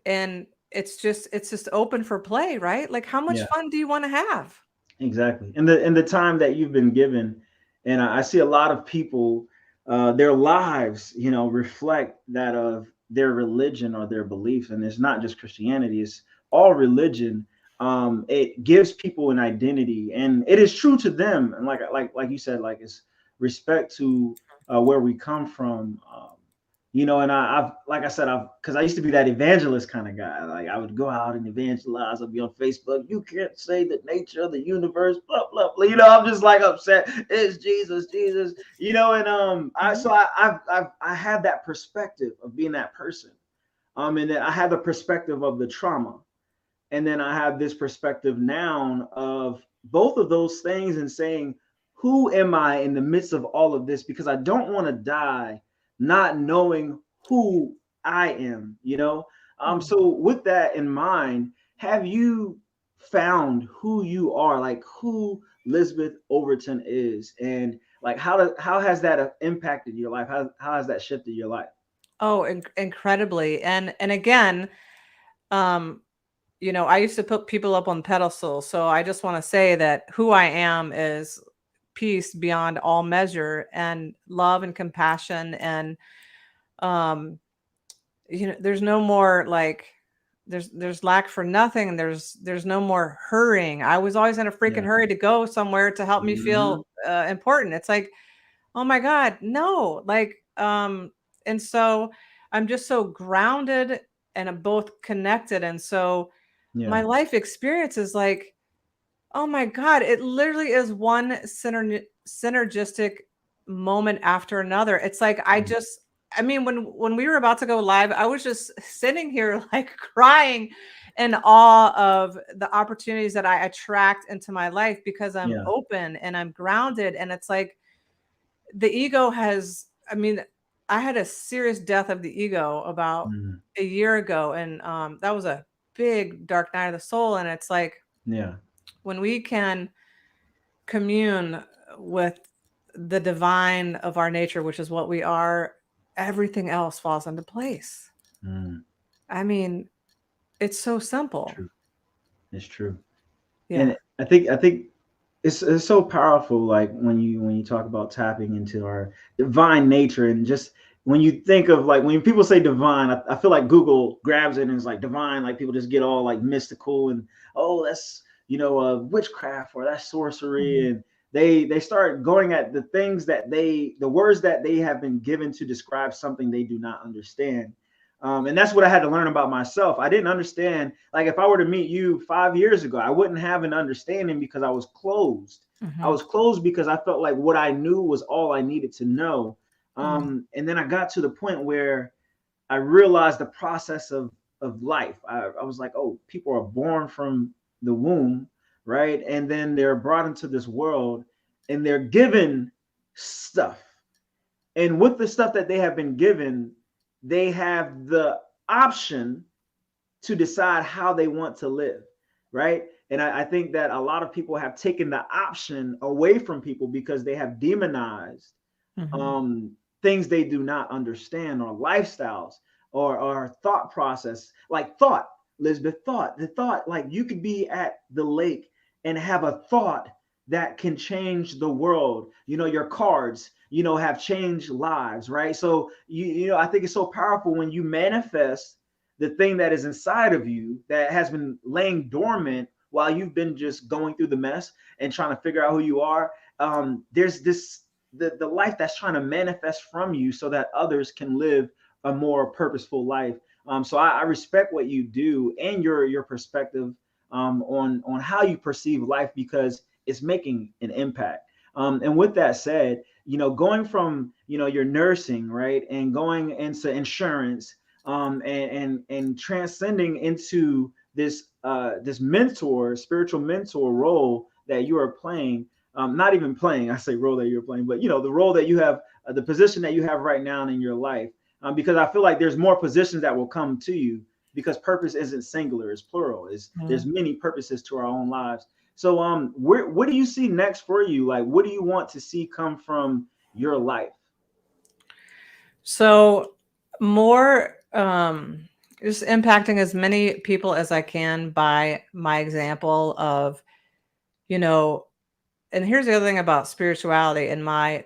and it's just open for play, right? Like, how much Yeah. fun do you want to have? Exactly. In the time that you've been given, and I see a lot of people, their lives, reflect that of their religion or their beliefs, and it's not just Christianity; it's all religion. It gives people an identity, and it is true to them. And like you said, like it's respect to where we come from. And I've like I said, because I used to be that evangelist kind of guy. Like I would go out and evangelize. I'd be on Facebook. You can't say the nature of the universe, blah blah blah. I'm just like upset. It's Jesus, Jesus. And I Mhm. so I had that perspective of being that person. And then I had the perspective of the trauma, and then I have this perspective now of both of those things and saying, who am I in the midst of all of this? Because I don't want to die not knowing who I am. Mhm. So with that in mind, have you found who you are, like who Lisbeth Overton is, and like how has that impacted your life? How has that shifted your life? Oh, incredibly. And again, um, I used to put people up on pedestals. So I just want to say that who I am is peace beyond all measure and love and compassion and um there's no more like there's lack for nothing, and there's no more hurrying. I was always in a freaking Yeah. hurry to go somewhere to help me Hmm. feel important. It's like, oh my God, no. Like, and so I'm just so grounded and I'm both connected. And so Yeah. my life experience is like, oh my God, it literally is one synergistic moment after another. It's like I mean, when we were about to go live, I was just sitting here like crying in awe of the opportunities that I attract into my life because I'm Yeah. open and I'm grounded. And it's like the ego has, I mean, I had a serious death of the ego about Mhm. a year ago, and that was a big dark night of the soul. And it's like Yeah. when we can commune with the divine of our nature, which is what we are, everything else falls into place. Mm. I mean, it's so simple. True. It's true. Yeah. And I think it's so powerful, like when you talk about tapping into our divine nature, and just when you think of like when people say divine, I feel like Google grabs it and it's like divine, like people just get all like mystical and, oh, that's witchcraft or that's sorcery, Mhm. and they start going at the words that they have been given to describe something they do not understand. And that's what I had to learn about myself. I didn't understand. Like if I were to meet you 5 years ago, I wouldn't have an understanding because I was closed. I Mhm. was closed because I felt like what I knew was all I needed to know. Mhm. And then I got to the point where I realized the process of life. I was like, oh, people are born from the womb, right? And then they're brought into this world and they're given stuff. And with the stuff that they have been given, they have the option to decide how they want to live, right? And I think that a lot of people have taken the option away from people because they have demonized things they do not understand, or lifestyles, or thought process, like thought. Lisbeth, the thought, like you could be at the lake and have a thought that can change the world. Your cards, have changed lives, right? So I think it's so powerful when you manifest the thing that is inside of you that has been laying dormant while you've been just going through the mess and trying to figure out who you are. There's this the life that's trying to manifest from you so that others can live a more purposeful life. So I respect what you do and your perspective on how you perceive life, because it's making an impact. And with that said, going from your nursing, right, and going into insurance, and transcending into this spiritual mentor role that you are playing. Not even playing, I say role that you're playing, but the role that you have, the position that you have right now in your life. Because I feel like there's more positions that will come to you, because purpose isn't singular, it's plural. There's many purposes to our own lives. So what do you see next for you? Like, what do you want to see come from your life? So more just impacting as many people as I can by my example of, and here's the other thing about spirituality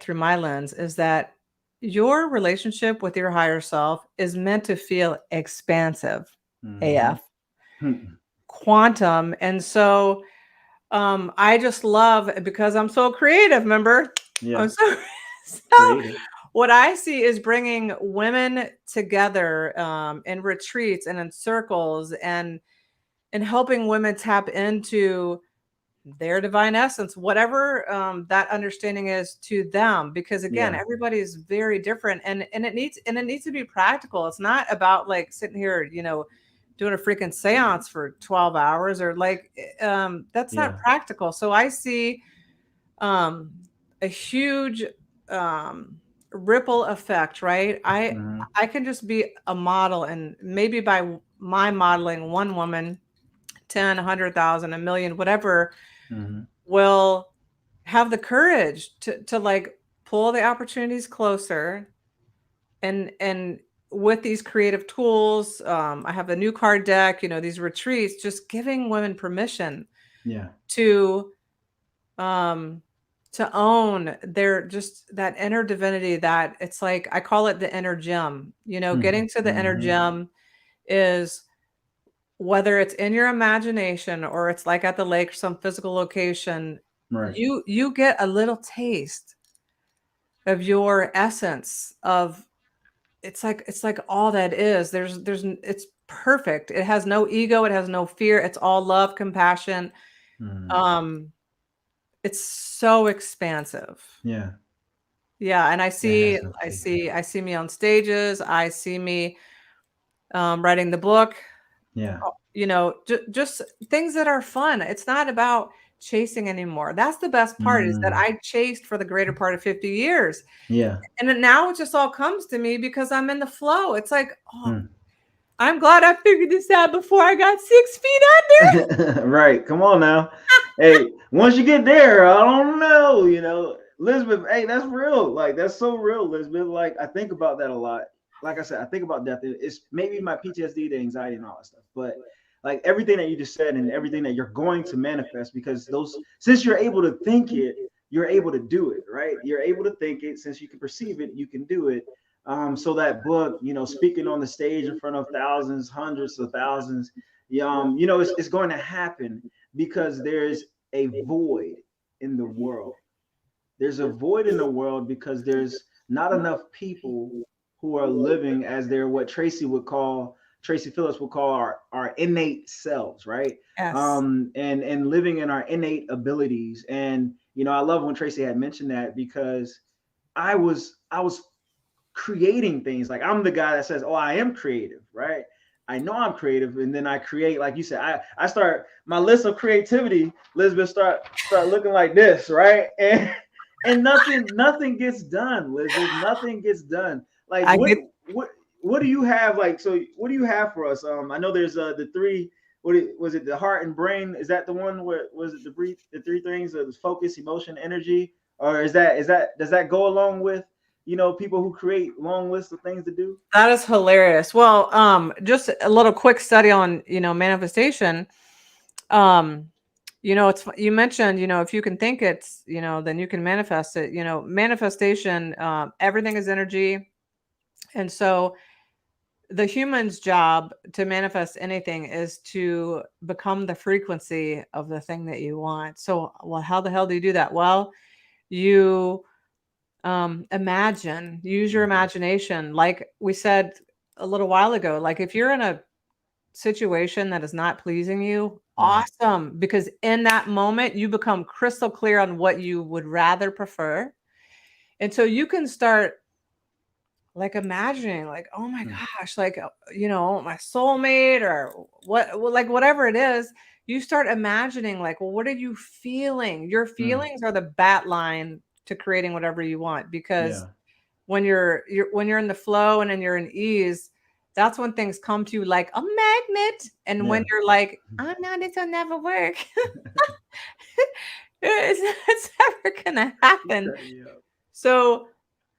through my lens is that your relationship with your higher self is meant to feel expansive, AF, quantum. And so I just love, because I'm so creative, remember? Yeah. I'm so what I see is bringing women together in retreats and in circles, and helping women tap into their divine essence, whatever that understanding is to them. Because again, everybody is very different, and it needs to be practical. It's not about like sitting here, doing a freaking seance for 12 hours or like that's not practical. So I see a huge ripple effect, right? I can just be a model, and maybe by my modeling, one woman, 10, 100,000, a million, whatever, will have the courage to like pull the opportunities closer. And with these creative tools, I have a new card deck, these retreats, just giving women permission to own their, just that inner divinity, that it's like, I call it the inner gem. Getting to the inner gem is, whether it's in your imagination or it's like at the lake or some physical location, you get a little taste of your essence of, it's like all that is. It's perfect. It has no ego. It has no fear. It's all love, compassion. It's so expansive. Yeah. And I see me on stages. I see me writing the book. Just things that are fun. It's not about chasing anymore. That's the best part, is that I chased for the greater part of 50 years. And then now it just all comes to me because I'm in the flow. It's like, I'm glad I figured this out before I got 6 feet under. Right. Come on now. Hey, once you get there, I don't know, Elizabeth, hey, that's real. Like, that's so real, Elizabeth. Like, I think about that a lot. Like I said, I think about death. It's maybe my PTSD, the anxiety, and all that stuff. But like everything that you just said and everything that you're going to manifest, because since you're able to think it, you're able to do it, right? You're able to think it. Since you can perceive it, you can do it. So that book, speaking on the stage in front of thousands, hundreds of thousands, it's going to happen because there's a void in the world. There's a void in the world because there's not enough people who are living as their, what Tracy Phillips would call our innate selves, right? Yes. And living in our innate abilities. And I love when Tracy had mentioned that, because I was creating things. Like, I'm the guy that says, oh, I am creative, right? I know I'm creative, and then I create, like you said, I start my list of creativity, Elizabeth, start looking like this, right? And nothing gets done, Elizabeth. Nothing gets done. Like, what what do you have like? So what do you have for us? I know there's the three. Was it? The heart and brain? Is that the one where was it the three things of focus, emotion, energy, or is that does that go along with people who create long lists of things to do? That is hilarious. Well, just a little quick study on, manifestation. Um, you mentioned, if you can think it's, then you can manifest it. Manifestation, everything is energy. And so the human's job to manifest anything is to become the frequency of the thing that you want. So, well, how the hell do you do that? Well, you imagine, use your imagination. Like we said a little while ago, like if you're in a situation that is not pleasing you, Mhm. awesome. Because in that moment, you become crystal clear on what you would rather prefer. And so you can start like imagining, like, oh my Mm. gosh, like, my soulmate or what, well, like whatever it is, you start imagining, like, well, what are you feeling? Your Mm. feelings are the bat line to creating whatever you want, because Yeah. when you're in the flow and then you're in ease, that's when things come to you like a magnet. And when Yeah. you're like, oh no, this will never work, it's never gonna You happen. crack me up. So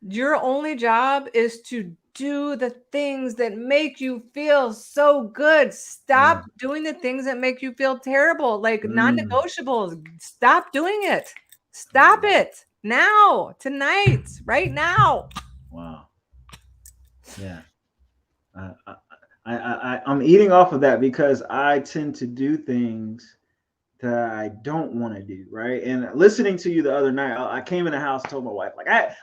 your only job is to do the things that make you feel so good. Yeah. Stop doing the things that make you feel terrible, like Mm. non-negotiables. Stop doing it. Come Stop on. it now, tonight, right now. Wow. Yeah. I, I, I'm eating off of that because I tend to do things that I don't want to do, right? And listening to you the other night, I came in the house, told my wife, like I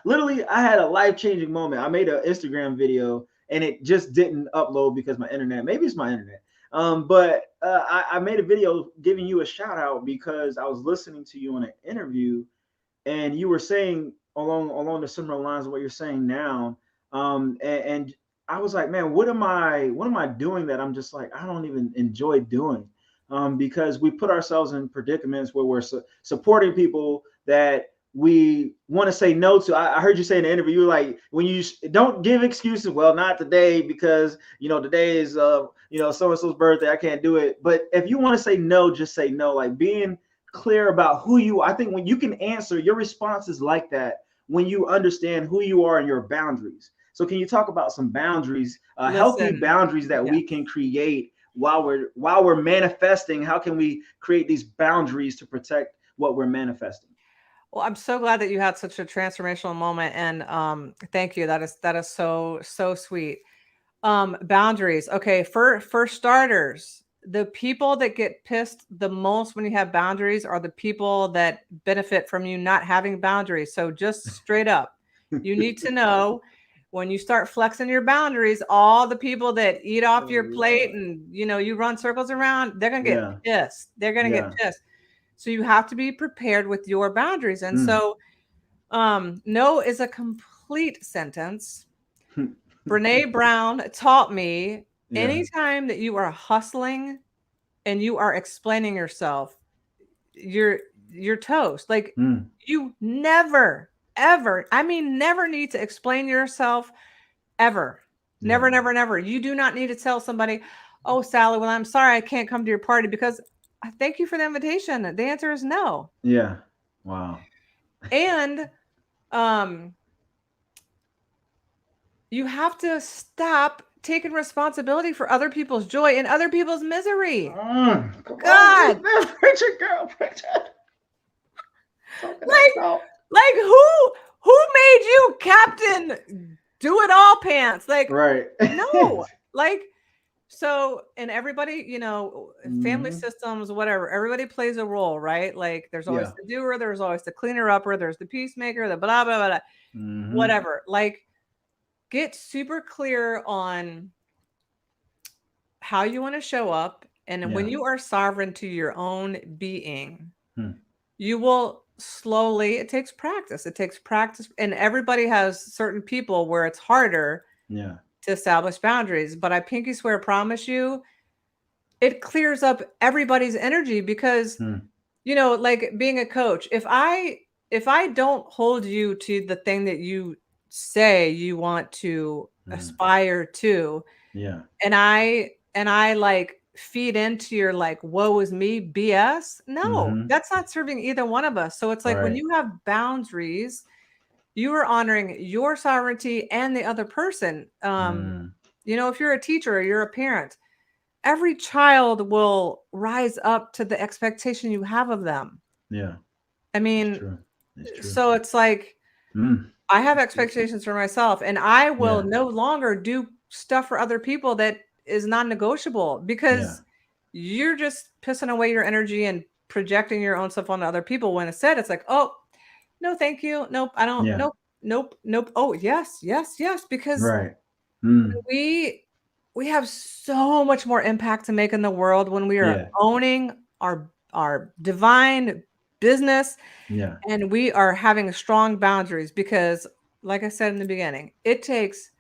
had a life changing moment. I made an Instagram video and it just didn't upload because my internet, maybe it's my internet. But I made a video giving you a shout out because I was listening to you in an interview and you were saying along the similar lines of what you're saying now. And I was like, man, what am I doing that I'm just like I don't even enjoy doing? Because we put ourselves in predicaments where we're supporting people that we want to say no to. I heard you say in the interview, you were like, when you don't give excuses, well, not today because today is so and so's birthday, I can't do it. But if you want to say no, just say no. Like being clear about who you are. I think when you can answer your responses like that, when you understand who you are and your boundaries. So can you talk about some boundaries, healthy Listen, boundaries that yeah. we can create while we're manifesting? How can we create these boundaries to protect what we're manifesting? Well, I'm so glad that you had such a transformational moment, and thank you. That is so so sweet. Boundaries. Okay, for starters, the people that get pissed the most when you have boundaries are the people that benefit from you not having boundaries. So just straight up, you need to know when you start flexing your boundaries, all the people that eat Oh off your plate Lord. and you run circles around, they're gonna get Yeah. pissed. They're gonna get Yeah. pissed. So you have to be prepared with your boundaries. And Mm. so no is a complete sentence. Brene Brown taught me Yeah. anytime that you are hustling and you are explaining yourself, you're you're toast. Like Mm. you never, ever, I mean, never need to explain yourself ever. Yeah. Never, never, never. You do not need to tell somebody, oh, Sally, well, I'm sorry I can't come to your party because I thank you for the invitation. The answer is no. Yeah. Wow. And um, you have to stop taking responsibility for other people's joy and other people's misery. Come on, God, Lisbeth, preach it, girl, preach it. Talking that like, talk. who made you Captain Do It All Pants? Like, Right. no, like, so, and everybody, family Hmm. systems, whatever, everybody plays a role, right? Like, there's always Yeah. the doer, there's always the cleaner upper, there's the peacemaker, the blah blah blah, blah, Hmm. whatever. Like, get super clear on how you want to show up. And when Yeah. you are sovereign to your own being, Hmm. you will slowly, it takes practice. It takes practice. And everybody has certain people where it's harder Yeah. to establish boundaries. But I pinky swear, promise you, it clears up everybody's energy because, Hmm. like being a coach, if I don't hold you to the thing that you say you want to aspire to. Yeah. And I like feed into your like woe is me BS. No, Mm-hmm. that's not serving either one of us. So it's like when Right. you have boundaries, you are honoring your sovereignty and the other person. Mm. If you're a teacher or you're a parent, every child will rise up to the expectation you have of them. Yeah. I It's mean, true. It's true. so it's like Mm. I have expectations for myself, and I will Yeah. no longer do stuff for other people that is non-negotiable Yeah. because you're just pissing away your energy and projecting your own stuff onto other people. When instead it's like, oh, no, thank you. Nope, I don't. Yeah. Nope, nope, nope. Oh, yes, yes, yes. Because Right. Mm. we have so much more impact to make in the world when we are Yeah. owning our divine business, Yeah. and we are having strong boundaries because, like I said in the beginning, it takes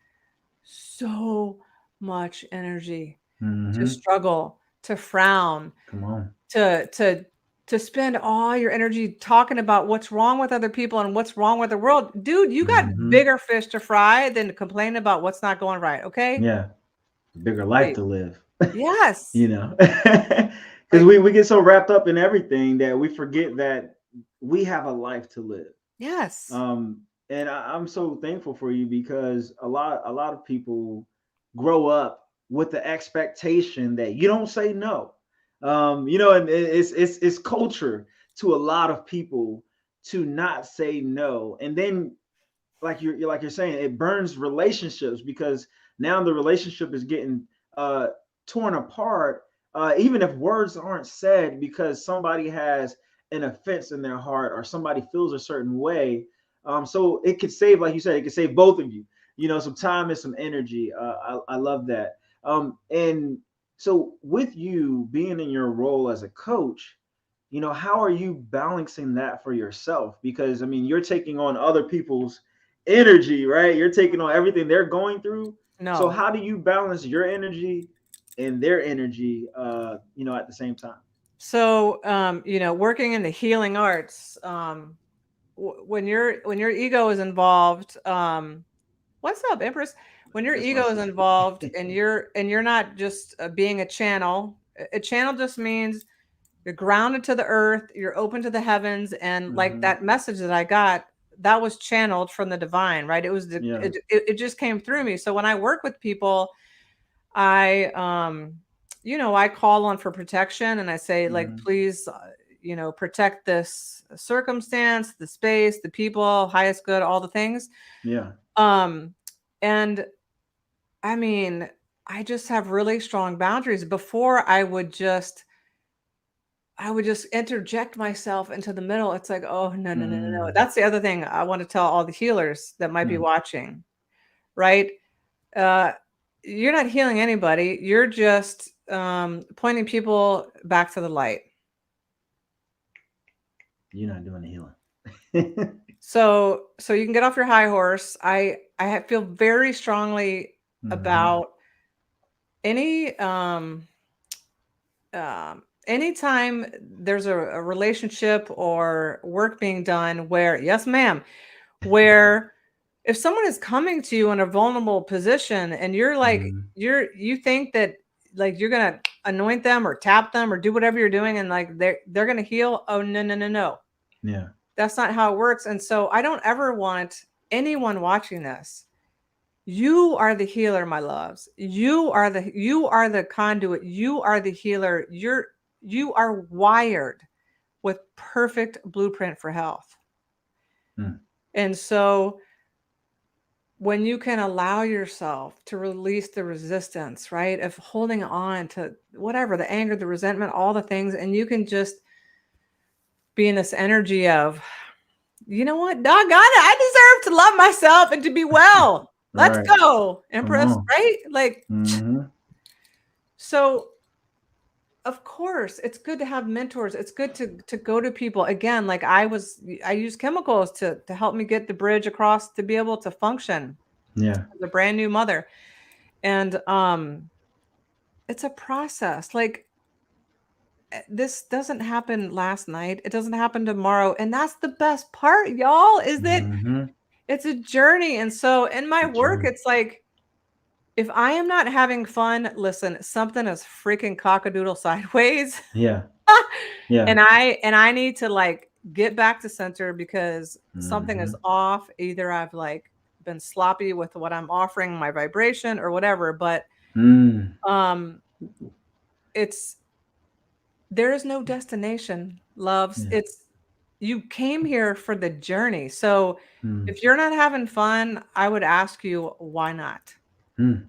so much energy to Mm-hmm. struggle, to frown, Come on. to spend all your energy talking about what's wrong with other people and what's wrong with the world. Dude, you got Mm-hmm. bigger fish to fry than to complain about what's not going right, okay? Yeah. Bigger life Please. to live. Yes. You know, because Like, we get so wrapped up in everything that we forget that we have a life to live. yes. um and I'm so thankful for you because a lot of people grow up with the expectation that you don't say no. And it's culture to a lot of people to not say no, and then like you're saying, it burns relationships because now the relationship is getting uh torn apart, even if words aren't said, because somebody has an offense in their heart or somebody feels a certain way. So it could save, like you said, it could save both of you, some time and some energy. I love that. And so with you being in your role as a coach, how are you balancing that for yourself? Because I mean, you're taking on other people's energy, right? You're taking on everything they're going through. So No. how do you balance your energy and their energy, at the same time? So, working in the healing arts, when your ego is involved, what's up, Empress? When your That's my ego is sister. involved and you're not just being a channel. A channel just means you're grounded to the earth, you're open to the heavens, and like Hmm. that message that I got, that was channeled from the divine, right? It was Yeah. it just came through me. So when I work with people, I I call on for protection, and I say, like, Hmm. please, protect this circumstance, the space, the people, highest good, all the things. Yeah. um and I mean, I just have really strong boundaries. Before, I would just interject myself into the middle. It's like, oh, no, no, no, no, no. Mm. That's the other thing I want to tell all the healers that might be Mm. watching, right? Uh, you're not healing anybody. You're just pointing people back to the light. You're not doing the healing. So you can get off your high horse. I feel very strongly Hmm. about any anytime there's a relationship or work being done where, yes, ma'am, where if someone is coming to you in a vulnerable position and you're like, Hmm. you think that like you're gonna anoint them or tap them or do whatever you're doing and like they're gonna heal. Oh, no, no, no, no. Yeah. That's not how it works. And so I don't ever want anyone watching this. You are the healer, my loves. You are the conduit. You are the healer. You are wired with perfect blueprint for health. Mm. And so when you can allow yourself to release the resistance, right, of holding on to whatever, the anger, the resentment, all the things, and you can just be in this energy of, you know what, doggone it, I deserve to love myself and to be well. Let's Right. go, Come Empress, on. right? Like, Hmm. so of course it's good to have mentors. It's good to go to people again. Like I use chemicals to help me get the bridge across to be able to function Yeah. as a brand new mother. And it's a process. Like, this doesn't happen last night. It doesn't happen tomorrow. And that's the best part, y'all, is that Hmm. it's a journey. And so in my It's a work, journey. it's like If I am not having fun, listen, something is freaking cockadoodle sideways. Yeah. Yeah. And I need to like get back to center because something Mm-hmm. is off. Either I've like been sloppy with what I'm offering, my vibration or whatever, but Mm. um it's there is no destination, loves. Yeah. It's you came here for the journey. So Mm. if you're not having fun, I would ask you why not? Mm.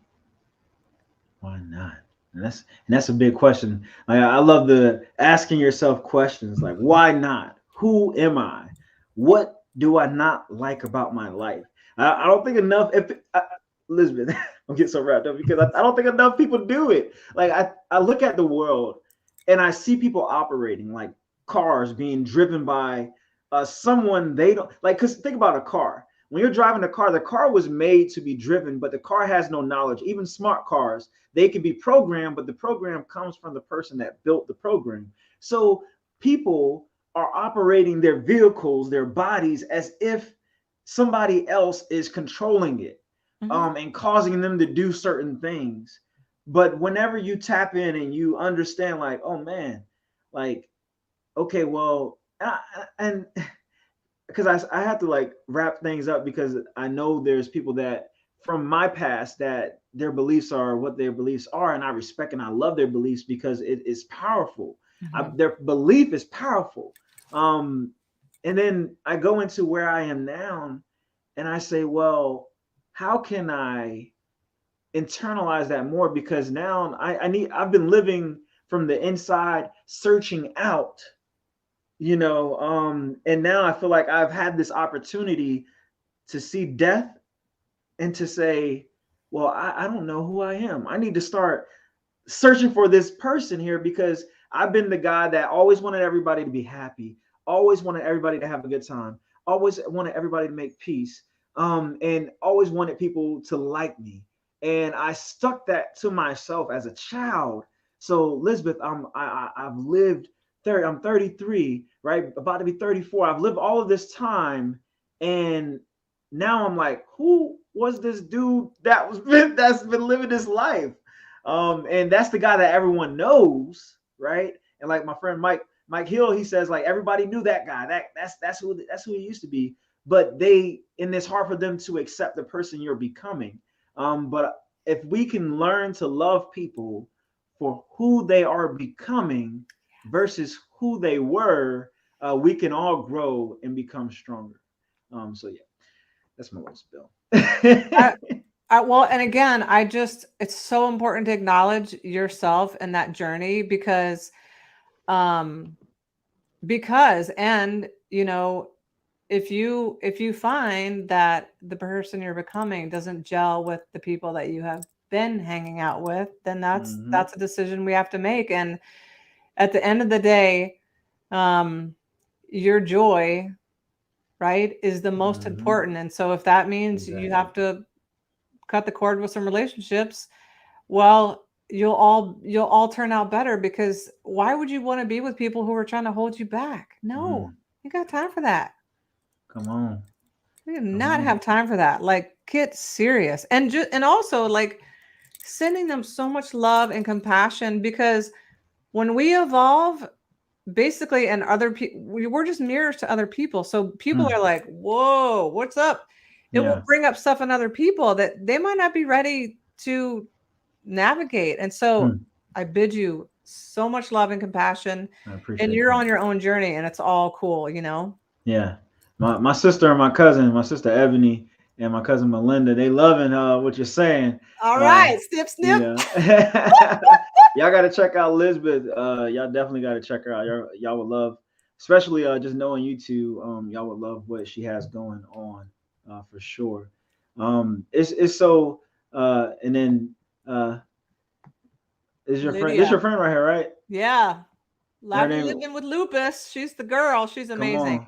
Why not? And that's a big question. I love the asking yourself questions like, why not? Who am I? What do I not like about my life? I don't think enough. Elizabeth, I'm getting so wrapped up because I don't think enough people do it. Like I look at the world and I see people operating like cars being driven by someone they don't like. Because think about a car. When you're driving a car, the car was made to be driven, but the car has no knowledge. Even smart cars, they can be programmed, but the program comes from the person that built the program. So people are operating their vehicles, their bodies, as if somebody else is controlling it, Mhm. and causing them to do certain things. But whenever you tap in and you understand, like, oh man, like, okay, well, and because I have to like wrap things up because I know there's people that from my past that their beliefs are what their beliefs are, and I respect and I love their beliefs because it is powerful. Mhm. Their belief is powerful. Um, and then I go into where I am now, and I say, well, how can I internalize that more? Because now I've been living from the inside, searching out, and now I feel like I've had this opportunity to see death and to say, well, I don't know who I am. I need to start searching for this person here because I've been the guy that always wanted everybody to be happy, always wanted everybody to have a good time, always wanted everybody to make peace, and always wanted people to like me. And I stuck that to myself as a child. So Elizabeth, I've lived 30. I'm 33, right? About to be 34. I've lived all of this time, and now I'm like, who was this dude that's been living this life? And that's the guy that everyone knows, right? And like my friend Mike Hill, he says like everybody knew that guy. That's who he used to be. But and it's hard for them to accept the person you're becoming. But if we can learn to love people for who they are becoming versus who they were, we can all grow and become stronger. So yeah, that's my little spill. I, well, and again, it's so important to acknowledge yourself and that journey um, and if you find that the person you're becoming doesn't gel with the people that you have been hanging out with, then that's Mm-hmm. that's a decision we have to make. And at the end of the day, um, your joy, right, is the most Mm-hmm. important. And so if that means you Exactly. have to cut the cord with some relationships, well, you'll all turn out better, because why would you want to be with people who are trying to hold you back? No, Mm. you got time for that. Come on. You do Come not on. have time for that. Like, get serious. And also like sending them so much love and compassion, because when we evolve, basically, and other people, we're just mirrors to other people. So people Mm. are like, whoa, what's up? It will Yeah. bring up stuff in other people that they might not be ready to navigate. And so Mm. I bid you so much love and compassion, I and appreciate you're that. on your own journey, and it's all cool. Yeah. My sister and my sister Ebony and my cousin Melinda, they loving what you're saying. All Uh, right, snip, snip. yeah. Y'all gotta check out Lisbeth. Y'all definitely gotta check her out. Y'all would love, especially just knowing you two, y'all would love what she has going on, for sure. It's so and then is your friend this Lydia. your friend right here, right? Yeah. And her Live name, living with lupus. She's the girl. She's come amazing. on.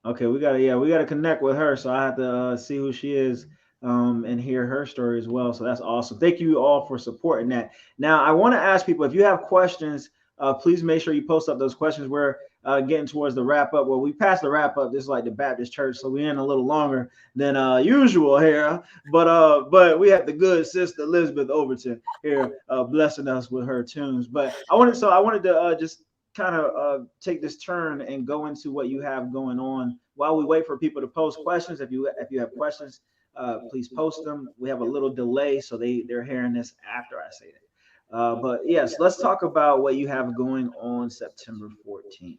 Okay, we gotta connect with her. So I have to see who she is, and hear her story as well. So that's awesome. Thank you all for supporting that. Now I want to ask people if you have questions, please make sure you post up those questions. We're getting towards the wrap up. Well, we passed the wrap up. This is like the Baptist church, so we're in a little longer than usual here. But we have the good sister Elizabeth Overton here blessing us with her tunes. But I wanted to just kind of take this turn and go into what you have going on while we wait for people to post questions. If you have questions, please post them. We have a little delay, so they're hearing this after I say it. But yes, let's talk about what you have going on September 14th.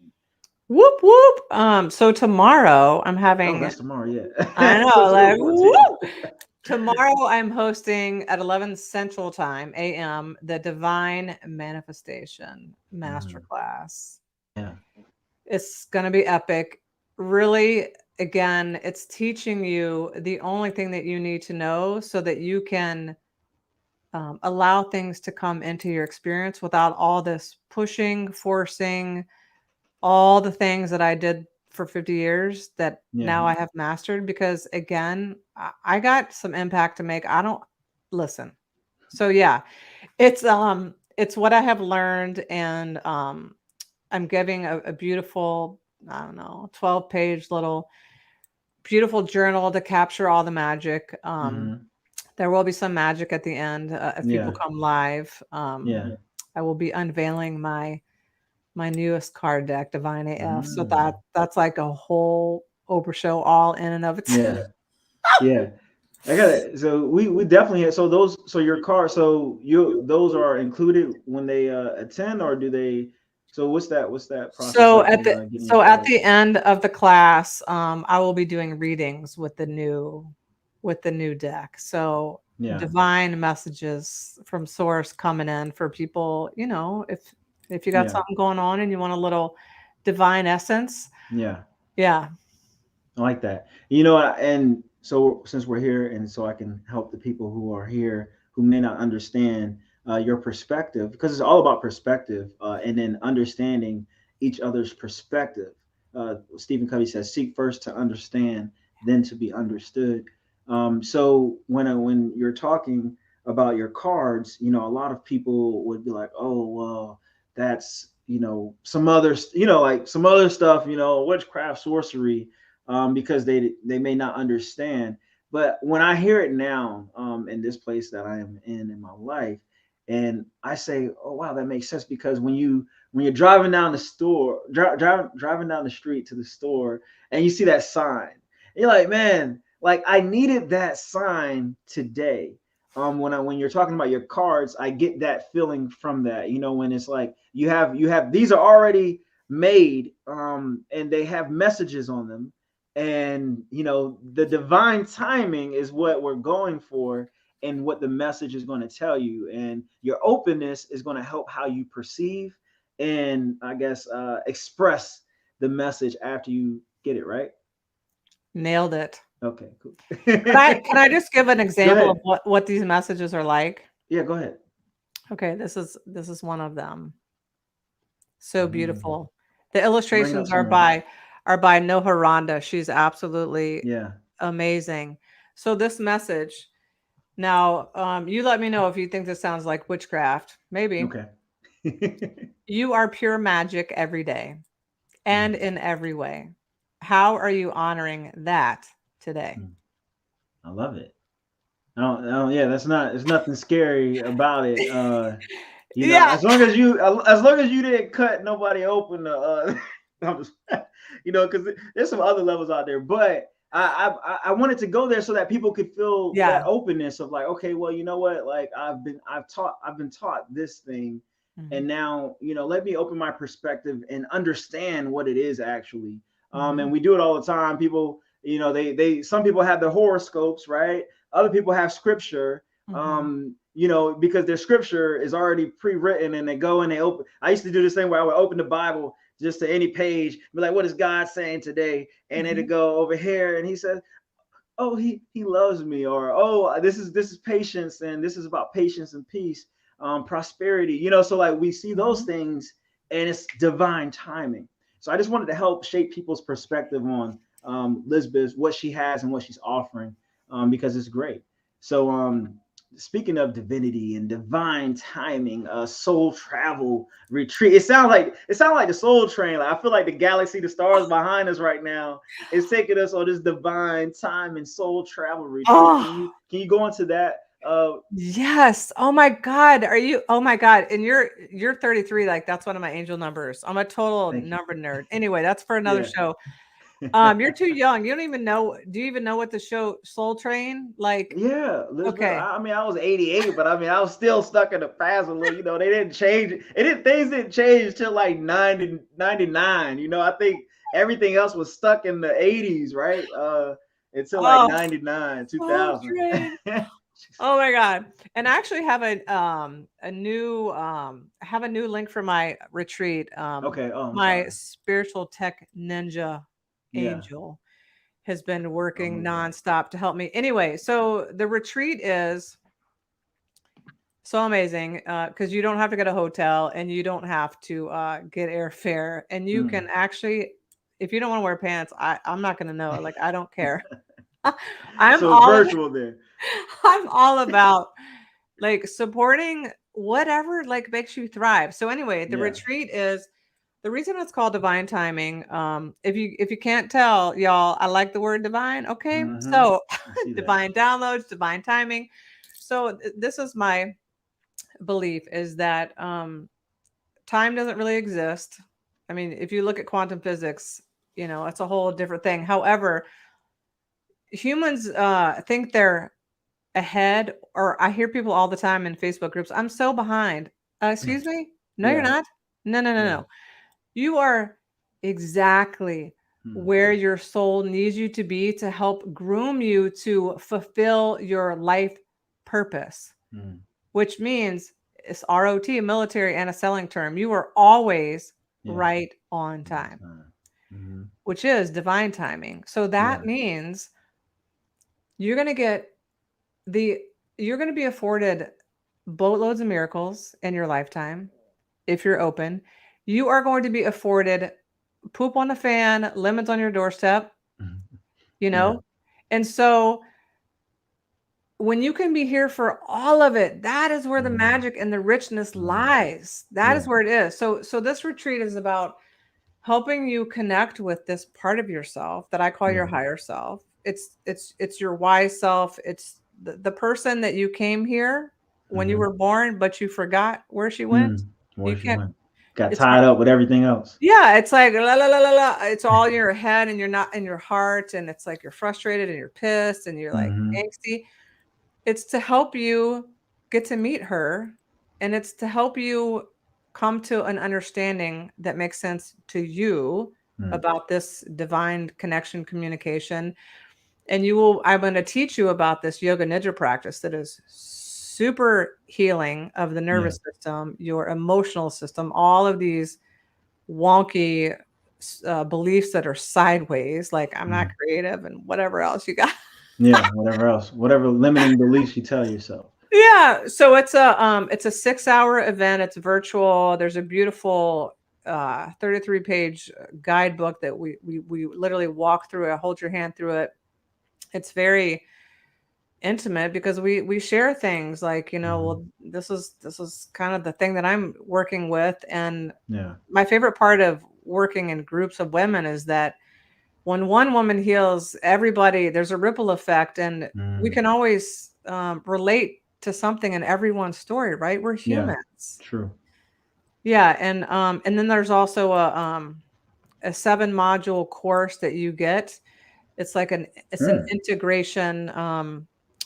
Whoop whoop. So tomorrow I'm having. Oh, that's tomorrow. Yeah, I know, September like 14th. whoop. Tomorrow I'm hosting at 11 Central Time a.m. the Divine Manifestation Masterclass. Yeah. It's gonna be epic. Really, again, it's teaching you the only thing that you need to know so that you can allow things to come into your experience without all this pushing, forcing, all the things that I did for 50 years that now I have mastered. Because again, I got some impact to make. I don't listen. So yeah, it's what I have learned, and I'm giving a beautiful, I don't know, 12-page little beautiful journal to capture all the magic. There will be some magic at the end if people come live. I will be unveiling my newest card deck, Divine AF. So that's like a whole Oprah show all in and of itself. Yeah. I got it. So we definitely have, so your card, those are included when they attend, or do they, so what's that process So like at the end of the class, I will be doing readings with the new deck. So divine messages from source coming in for people, if you got something going on and you want a little divine essence. Yeah. I like that. And so since we're here, and so I can help the people who are here who may not understand your perspective, because it's all about perspective, and then understanding each other's perspective. Stephen Covey says, "Seek first to understand, then to be understood." So when you're talking about your cards, a lot of people would be like, "Oh, well, that's some other, like some other stuff, witchcraft, sorcery." Because they may not understand. But when I hear it now, in this place that I am in my life, and I say, "Oh wow, that makes sense." Because when you're driving down the store, driving down the street to the store, and you see that sign, you're like, "Man, like I needed that sign today." When you're talking about your cards, I get that feeling from that. When it's like you have these are already made, and they have messages on them, and the divine timing is what we're going for, and what the message is going to tell you, and your openness is going to help how you perceive and, I guess, express the message after you get it right. Nailed it. Okay, cool. Can I just give an example of what these messages are like? Yeah, go ahead. Okay, this is one of them. So beautiful. The illustrations are by Noha Rhonda. She's absolutely amazing. So this message, now, you let me know if you think this sounds like witchcraft. Maybe. Okay. You are pure magic every day and in every way. How are you honoring that today? I love it. Yeah, there's nothing scary about it. As long as you didn't cut nobody open, because there's some other levels out there. But I wanted to go there so that people could feel that openness of like, okay, well, you know what, like I've been taught this thing, and now let me open my perspective and understand what it is actually. And we do it all the time. People, some people have their horoscopes, right? Other people have scripture, because their scripture is already pre-written, and they go and they open. I used to do this thing where I would open the Bible just to any page, be like, what is God saying today? And it'd go over here, and he says, oh, he loves me, or, oh, this is patience, and this is about patience and peace, prosperity, so like we see those things, and it's divine timing. So I just wanted to help shape people's perspective on Lisbeth, what she has and what she's offering, because it's great. So speaking of divinity and divine timing, soul travel retreat. It sounds like the Soul Train. Like, I feel like the galaxy, the stars behind us right now, is taking us on this divine time and soul travel retreat. Oh, Can you go into that? yes. Oh my God. Are you? Oh my God. And you're 33. Like that's one of my angel numbers. I'm a total Thank you. number nerd. Anyway, that's for another Yeah. show. You're too young. You don't even know. Do you even know what the show Soul Train? Like, Yeah, Lisbeth. okay. I mean, I was 88, but I mean, I was still stuck in the past a little. They didn't change it. Things didn't change till like 99. I think everything else was stuck in the 80s, right? Until like Oh, 99, Soul 2000. Train. Oh my God. And I actually have a new I have a new link for my retreat. Okay. Oh, I'm My sorry. spiritual tech ninja Yeah. angel has been I working love that. nonstop to help me. Anyway, so the retreat is so amazing because you don't have to get a hotel and you don't have to get airfare. And you Mm. can actually, if you don't want to wear pants, I'm not going to know. Like, I don't care. I'm So it's all virtual then. I'm all about like supporting whatever like makes you thrive. So anyway, the Yeah. retreat is the reason it's called divine timing. If you can't tell, y'all, I like the word divine. Okay, Mm-hmm. so I see that. divine downloads, divine timing. So this is my belief is that time doesn't really exist. I mean, if you look at quantum physics, it's a whole different thing. However, humans think they're ahead, or I hear people all the time in Facebook groups, I'm so behind. Excuse me? No, you're Yeah. not. No, no, no, Yeah. no. You are exactly Mm. where your soul needs you to be to help groom you to fulfill your life purpose, Mm. which means it's ROT, a military and a selling term. You are always Yeah. right on On time, time. Mm-hmm. which is divine timing. So that Yeah. means you're going to get the you're going to be afforded boatloads of miracles in your lifetime if you're open. You are going to be afforded poop on a fan, lemons on your doorstep, you Yeah. know? And so when you can be here for all of it, that is where the Mm. magic and the richness Mm. lies. That is Yeah. where it is. So this retreat is about helping you connect with this part of yourself that I call your Yeah. higher self. It's your wise self. It's the person that you came here when you Mm-hmm. were born, but you forgot where she went. Mm. Where You she can't. went. Got It's hard. tied up with everything else. Yeah, it's like la la la la la. It's all in your head, and you're not in your heart, and it's like you're frustrated and you're pissed and you're like Mm-hmm. angsty. It's to help you get to meet her, and it's to help you come to an understanding that makes sense to you Mm. about this divine connection communication. And I'm going to teach you about this yoga nidra practice that is super healing of the Yeah. nervous system, your emotional system, all of these wonky beliefs that are sideways, like I'm not Mm. creative and whatever else you got. Yeah. Whatever else. Whatever limiting beliefs you tell yourself. Yeah, so it's a 6-hour event. It's virtual. There's a beautiful 33-page guidebook that we literally walk through it, hold your hand through it. It's very intimate because we share things like, Mm-hmm. well, this is kind of the thing that I'm working with. And Yeah. my favorite part of working in groups of women is that when one woman heals, everybody, there's a ripple effect, and we Mm. can always relate to something in everyone's story, right? We're Yeah. humans. True. Yeah, and then there's also a 7-module course that you get. It's an Mm. integration.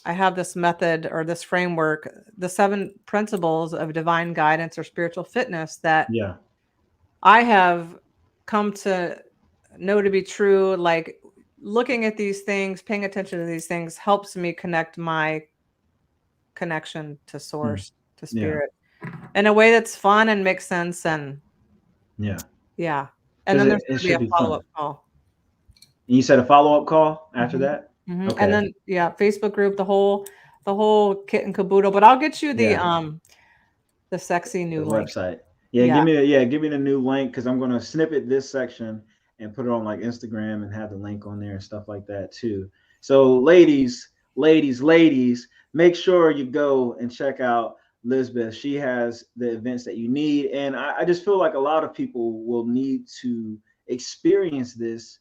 I have this method or this framework, the 7 principles of divine guidance or spiritual fitness that Yeah. I have come to know to be true. Like looking at these things, paying attention to these things helps me connect my connection to Mm. source, to Yeah. spirit in a way that's fun and makes sense. And Yeah. yeah. And Because then it, there's it going to be should a be follow-up fun. call. And you said a follow up call after Mhm, that? and Okay. then yeah, Facebook group, the whole kit and caboodle. But I'll get you Yeah. the sexy The new link. website. Yeah, Yeah. give me the new link because I'm gonna snippet this section and put it on like Instagram and have the link on there and stuff like that too. So, ladies, ladies, make sure you go and check out Lisbeth. She has the events that you need. And I just feel like a lot of people will need to experience this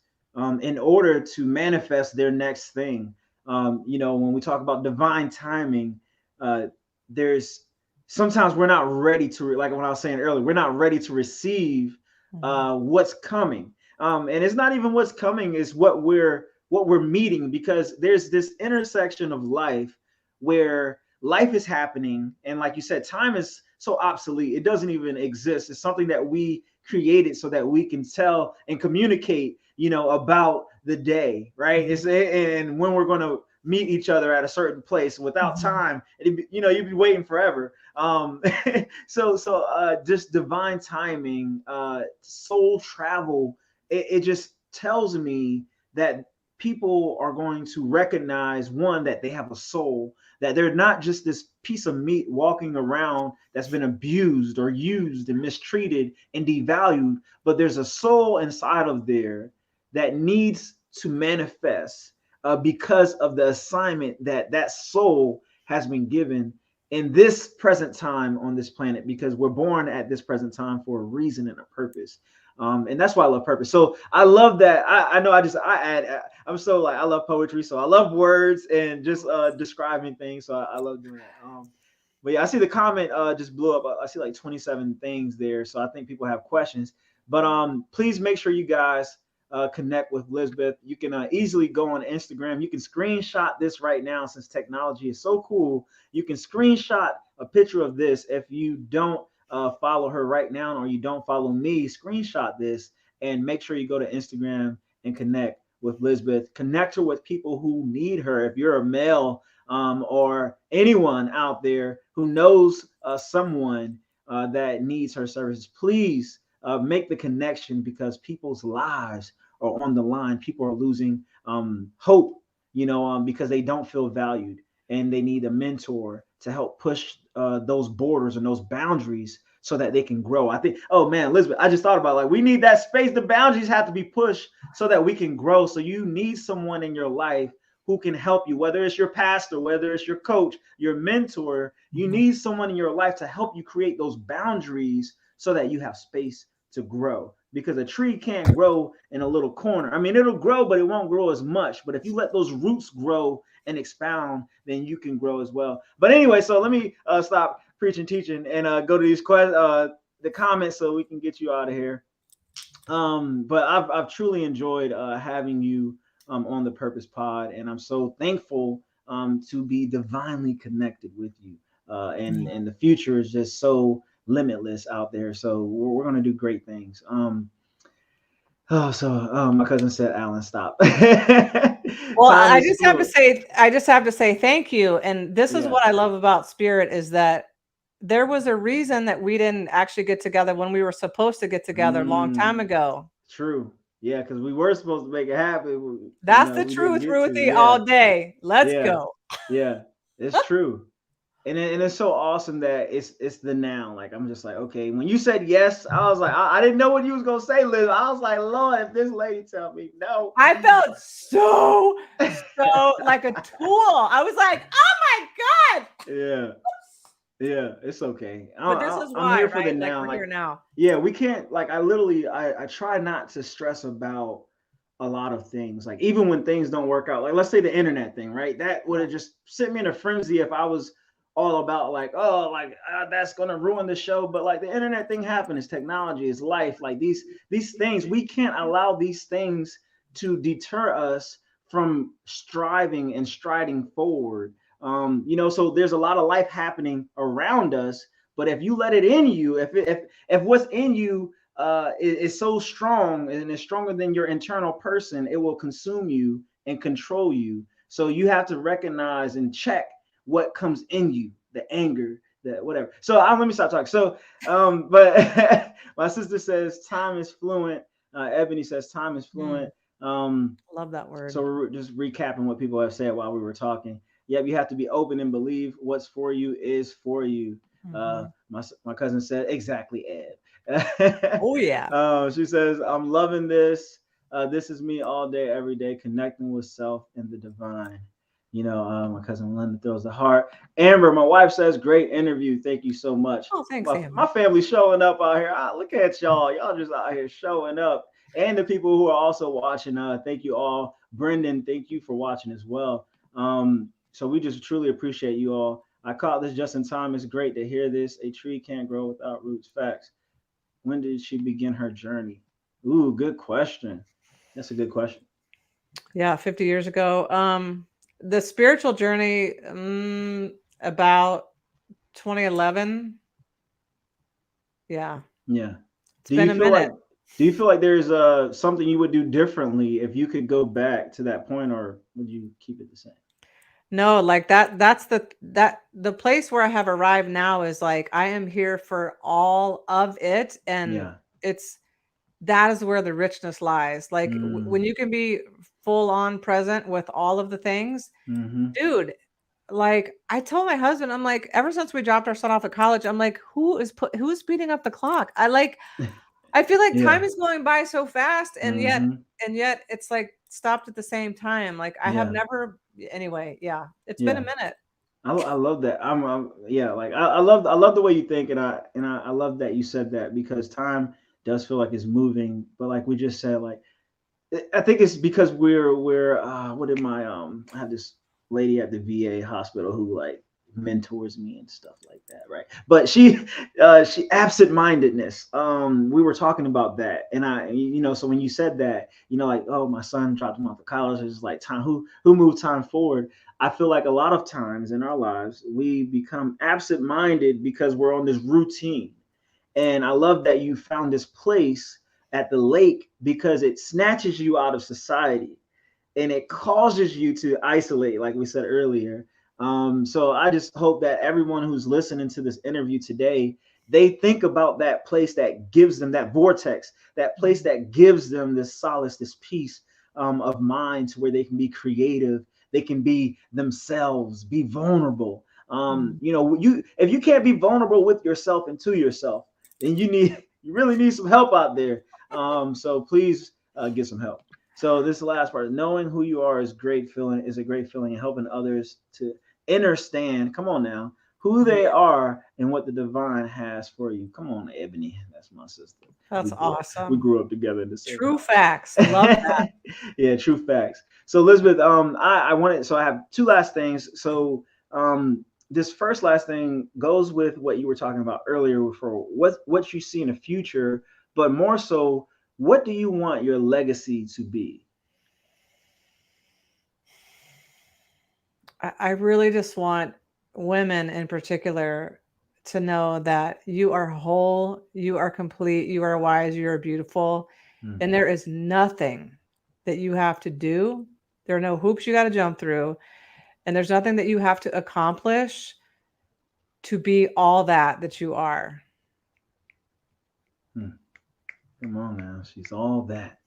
in order to manifest their next thing. When we talk about divine timing, there's sometimes we're not ready to, like what I was saying earlier, we're not ready to receive what's coming. And it's not even what's coming, is what we're meeting, because there's this intersection of life where life is happening, and like you said, time is so obsolete, it doesn't even exist. It's something that we created so that we can tell and communicate, about the day, right? And when we're going to meet each other at a certain place. Without time, you'd be waiting forever. So just divine timing, soul travel, it just tells me that people are going to recognize, one, that they have a soul, that they're not just this piece of meat walking around that's been abused or used and mistreated and devalued, but there's a soul inside of there that needs to manifest because of the assignment that soul has been given in this present time on this planet, because we're born at this present time for a reason and a purpose. And that's why I love purpose. So I love that. I know I'm so like, I love poetry. So I love words and just describing things. So I love doing that. But yeah, I see the comment just blew up. I see like 27 things there. So I think people have questions. But please make sure you guys connect with Lisbeth. You can easily go on Instagram. You can screenshot this right now, since technology is so cool. You can screenshot a picture of this. If you don't follow her right now, or you don't follow me, screenshot this and make sure you go to Instagram and connect with Lisbeth. Connect her with people who need her. If you're a male or anyone out there who knows someone that needs her services, please make the connection, because people's lives are on the line. People are losing hope, because they don't feel valued, and they need a mentor to help push those borders and those boundaries so that they can grow. I think, oh man, Elizabeth, I just thought about, like, we need that space. The boundaries have to be pushed so that we can grow. So you need someone in your life who can help you, whether it's your pastor, whether it's your coach, your mentor. You need someone in your life to help you create those boundaries so that you have space to grow, because a tree can't grow in a little corner. I mean, it'll grow, but it won't grow as much. But if you let those roots grow and expound, then you can grow as well. But anyway, so let me stop preaching, teaching, and go to these the comments so we can get you out of here. But I've truly enjoyed having you on the Purpose Pod, and I'm so thankful to be divinely connected with you. And the future is just so limitless out there. So we're going to do great things. My cousin said, Alan, stop. Well, I just have to say thank you. And this is what I love about Spirit, is that there was a reason that we didn't actually get together when we were supposed to get together a long time ago. True. Yeah, because we were supposed to make it happen. That's the truth, Ruthie, all day. Let's go. Yeah, it's true. And it's so awesome that it's the now. Like, I'm just like, okay, when you said yes, I was like, I didn't know what you was gonna say, Liz. I was like, Lord, if this lady tell me no. I felt so like a tool. I was like, oh my God. Yeah, it's okay. But this is why, I'm here for the now. Like, we're here now. Yeah, we can't, like, I try not to stress about a lot of things. Like, even when things don't work out, like, let's say the internet thing, right? That would have just sent me in a frenzy if I was all about like, oh, like that's gonna ruin the show. But like, the internet thing happened. It's technology, it's life. Like these things, we can't allow these things to deter us from striving and striding forward. So there's a lot of life happening around us, but if you let it in you, if what's in you is so strong and is stronger than your internal person, it will consume you and control you. So you have to recognize and check what comes in you, the anger, the whatever. So let me stop talking. So, but my sister says time is fluent. Ebony says time is fluent. Love that word. So we're just recapping what people have said while we were talking. Yep, you have to be open and believe what's for you is for you. My cousin said, exactly, Ed. Oh yeah. She says, I'm loving this. This is me all day, every day, connecting with self and the divine. My cousin Linda throws the heart. Amber, my wife says, great interview. Thank you so much. Oh, thanks, My Amber. family's showing up out here. Look at y'all. Y'all just out here showing up. And the people who are also watching. Thank you all. Brendan, thank you for watching as well. So we just truly appreciate you all. I caught this just in time. It's great to hear this. A tree can't grow without roots. Facts. When did she begin her journey? Ooh, good question. That's a good question. Yeah, 50 years ago. The spiritual journey, about 2011. Yeah, Yeah. it's Do you been a feel like minute. there's something you would do differently if you could go back to that point, or would you keep it the same? No, like that's the place where I have arrived now is like I am here for all of it, and Yeah. it's that is where the richness lies. Like when Mm. you can be full on present with all of the things, Mm-hmm. dude. Like I told my husband, I'm like, ever since we dropped our son off at college, I'm like, who's speeding up the clock? I feel like time Yeah. is going by so fast, Mm-hmm. and yet it's like stopped at the same time. Like I have Yeah. never anyway, yeah. It's been a Yeah. minute. I love that. Yeah, like I love the way you think, and I love that you said that, because time does feel like it's moving, but like we just said, like I think it's because we're what did my I had this lady at the VA hospital who like mentors me and stuff like that, right? But she absent-mindedness. We were talking about that, and so when you said that, like, oh, my son dropped him off at college, it's like time, who moved time forward. I feel like a lot of times in our lives we become absent-minded because we're on this routine. And I love that you found this place at the lake because it snatches you out of society and it causes you to isolate, like we said earlier. So I just hope that everyone who's listening to this interview today, they think about that place that gives them that vortex, that place that gives them this solace, this peace of mind, to where they can be creative, they can be themselves, be vulnerable. Mhm. You if you can't be vulnerable with yourself and to yourself, then you really need some help out there. So please get some help. So this last part, knowing who you are is a great feeling, and helping others to understand. Come on now, who they are and what the divine has for you. Come on, Ebony, that's my sister. That's We awesome. grew up together in the same True house. facts. Love that. Yeah, true facts. So Elizabeth, I wanted, so I have two last things. So this first last thing goes with what you were talking about earlier for what you see in the future, but more so, what do you want your legacy to be? I really just want women in particular to know that you are whole, you are complete, you are wise, you are beautiful, Mm, and there is nothing that you have to do. There are no hoops you got to jump through, and there's nothing that you have to accomplish to be all that you are. mm. Come on now, she's all that.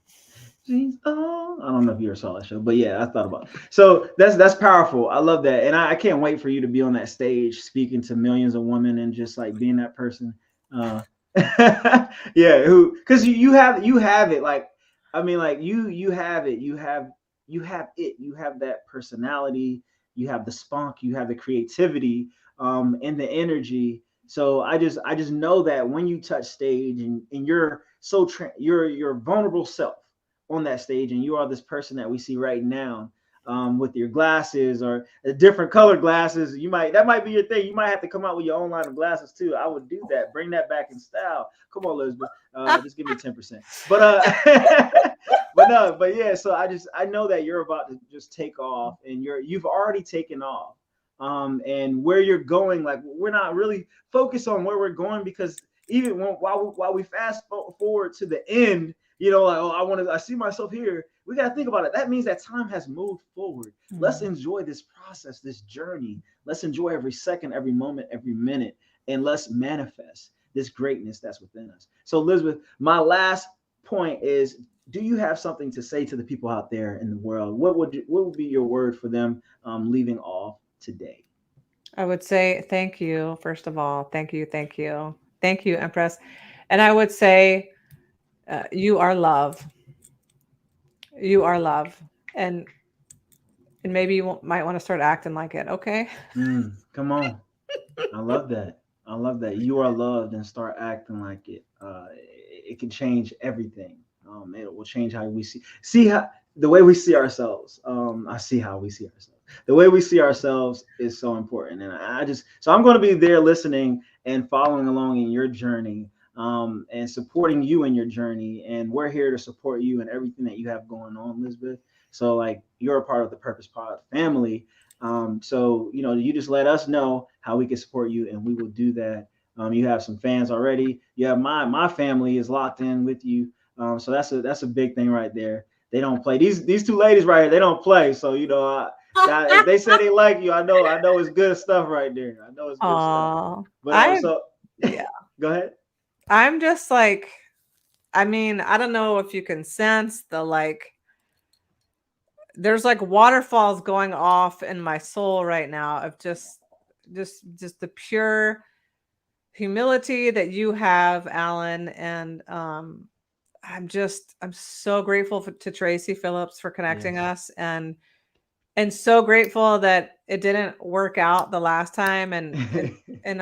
She's all. I don't know if you ever saw that show, but yeah, I thought about it. So that's powerful. I love that, and I can't wait for you to be on that stage speaking to millions of women and just like being that person. Uh, yeah, who? Because you have it. Like, I mean, like you have it. You have it. You have that personality. You have the spunk. You have the creativity. And the energy. So I just know that when you touch stage, and you're you're your vulnerable self on that stage, and you are this person that we see right now, with your glasses or different colored glasses. That might be your thing. You might have to come out with your own line of glasses too. I would do that. Bring that back in style. Come on, Elizabeth. Just give me 10%. But but no, but yeah. So I know that you're about to just take off, and you've already taken off. And where you're going, like, we're not really focused on where we're going, because even while we fast forward to the end, like, oh, I see myself here. We got to think about it. That means that time has moved forward. Let's Mm. enjoy this process, this journey. Let's enjoy every second, every moment, every minute, and let's manifest this greatness that's within us. So, Elizabeth, my last point is: do you have something to say to the people out there in the world? What would be your word for them, leaving off today? I would say thank you, first of all. Thank you, thank you. Thank you, Empress. And I would say you are love. You are love. And and maybe you might want to start acting like it. Okay. Come on. I love that. I love that. You are loved and start acting like it. It can change everything. It will change how we see how the way we see ourselves. I see how we see ourselves. The way we see ourselves is so important, and I just so I'm going to be there listening and following along in your journey, and supporting you in your journey. And we're here to support you and everything that you have going on, Elizabeth. So like you're a part of the Purpose Pod family, so you just let us know how we can support you, and we will do that. You have some fans already. Yeah, my family is locked in with you. So that's a big thing right there. They don't play these two ladies right here. They don't play. So if they say they like you, I know it's good stuff right there. I know it's good stuff. Oh, But I so yeah. go ahead. I'm just like, I mean, I don't know if you can sense the like there's like waterfalls going off in my soul right now of just the pure humility that you have, Alan, and I'm so grateful to Tracy Phillips for connecting Yes. us, and so grateful that it didn't work out the last time, and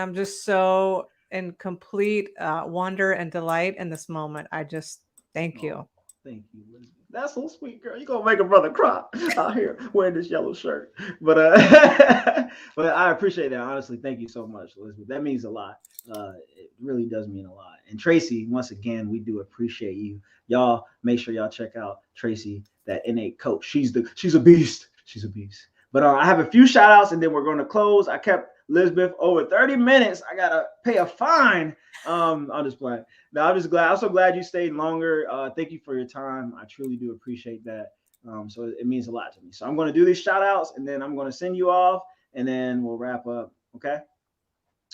I'm just so in complete wonder and delight in this moment. I just thank Oh, you. thank you, Elizabeth. That's so sweet, girl. You gonna make a brother cry out here wearing this yellow shirt. But but I appreciate that. Honestly, thank you so much, Elizabeth. That means a lot. It really does mean a lot. And Tracy, once again, we do appreciate you. Y'all make sure y'all check out Tracy, that innate coach. She's a beast. She's a beast. But I have a few shout outs and then we're going to close. I kept Lisbeth over 30 minutes. I gotta pay a fine. I'm just playing. No, I'm just glad. I'm so glad you stayed longer. Thank you for your time. I truly do appreciate that. So it means a lot to me. So I'm going to do these shout outs and then I'm going to send you off and then we'll wrap up. Okay.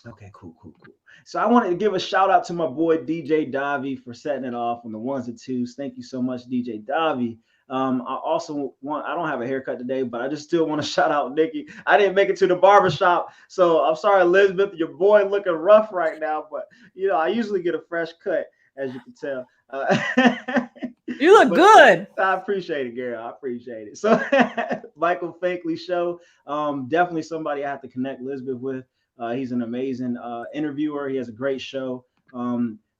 Okay, cool, cool, cool. So I wanted to give a shout out to my boy DJ Davi for setting it off on the ones and twos. Thank you so much, DJ Davi. I also I don't have a haircut today, but I just still want to shout out Nikki. I didn't make it to the barbershop, so I'm sorry, Elizabeth. Your boy looking rough right now, but I usually get a fresh cut, as you can tell. You look But good. I appreciate it, girl. I appreciate it. So, Michael Fakeley show, definitely somebody I have to connect Elizabeth with. He's an amazing interviewer. He has a great show.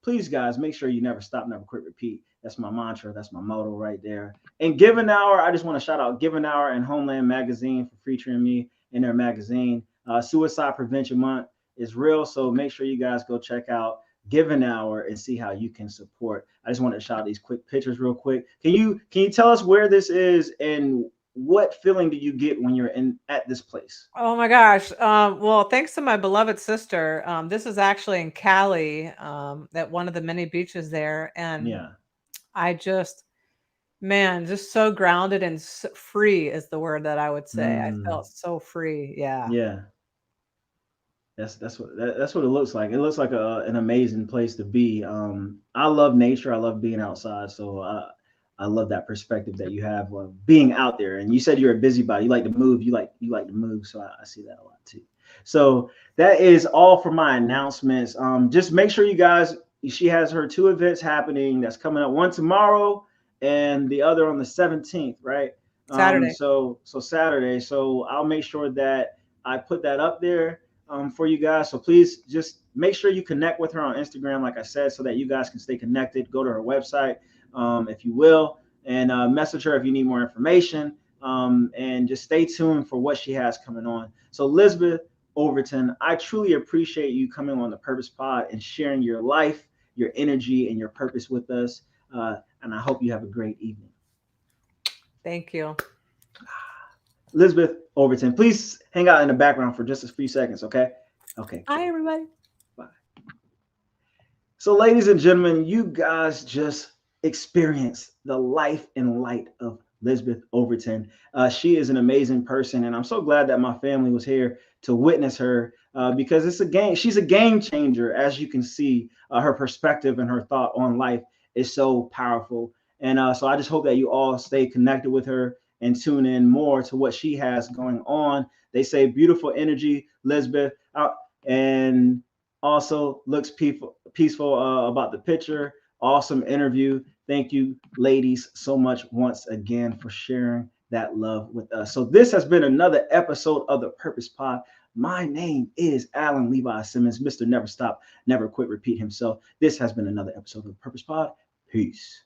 Please, guys, make sure you never stop, never quit, repeat. That's my mantra. That's my motto right there. And Given Hour, I just want to shout out Given Hour and Homeland Magazine for featuring me in their magazine. Suicide Prevention Month is real, so make sure you guys go check out Given Hour and see how you can support. I just wanted to shout out these quick pictures real quick. Can you tell us where this is and what feeling do you get when you're in at this place? Oh my gosh. Well, thanks to my beloved sister. This is actually in Cali, at one of the many beaches there. And Yeah. I just, man, just so grounded and free is the word that I would say. I Mm, felt so free. Yeah. yeah. That's what it looks like. It looks like an amazing place to be. I love nature. I love being outside. So I love that perspective that you have of being out there. And you said you're a busybody. You like to move. You like to move. So I see that a lot too. So that is all for my announcements. Just make sure you guys. She has her two events happening. That's coming up. One tomorrow and the other on the 17th. Right. Saturday. So Saturday. So I'll make sure that I put that up there for you guys. So please just make sure you connect with her on Instagram, like I said, so that you guys can stay connected. Go to her website, if you will, and message her if you need more information. And just stay tuned for what she has coming on. So, Lisbeth Overton, I truly appreciate you coming on the Purpose Pod and sharing your life, your energy, and your purpose with us. And I hope you have a great evening. Thank you. Lisbeth Overton, please hang out in the background for just a few seconds, okay? Okay, Hi, cool. everybody. Bye. So, ladies and gentlemen, you guys just experienced the life and light of Lisbeth Overton. She is an amazing person, and I'm so glad that my family was here to witness her because it's a game. She's a game changer, as you can see. Her perspective and her thought on life is so powerful, and so I just hope that you all stay connected with her and tune in more to what she has going on. They say beautiful energy, Lisbeth, and also looks peaceful about the picture. Awesome interview. Thank you, ladies, so much once again for sharing that love with us. So this has been another episode of the Purpose Pod. My name is Alan Levi Simmons, Mr. Never Stop, Never Quit, Repeat himself. This has been another episode of the Purpose Pod. Peace.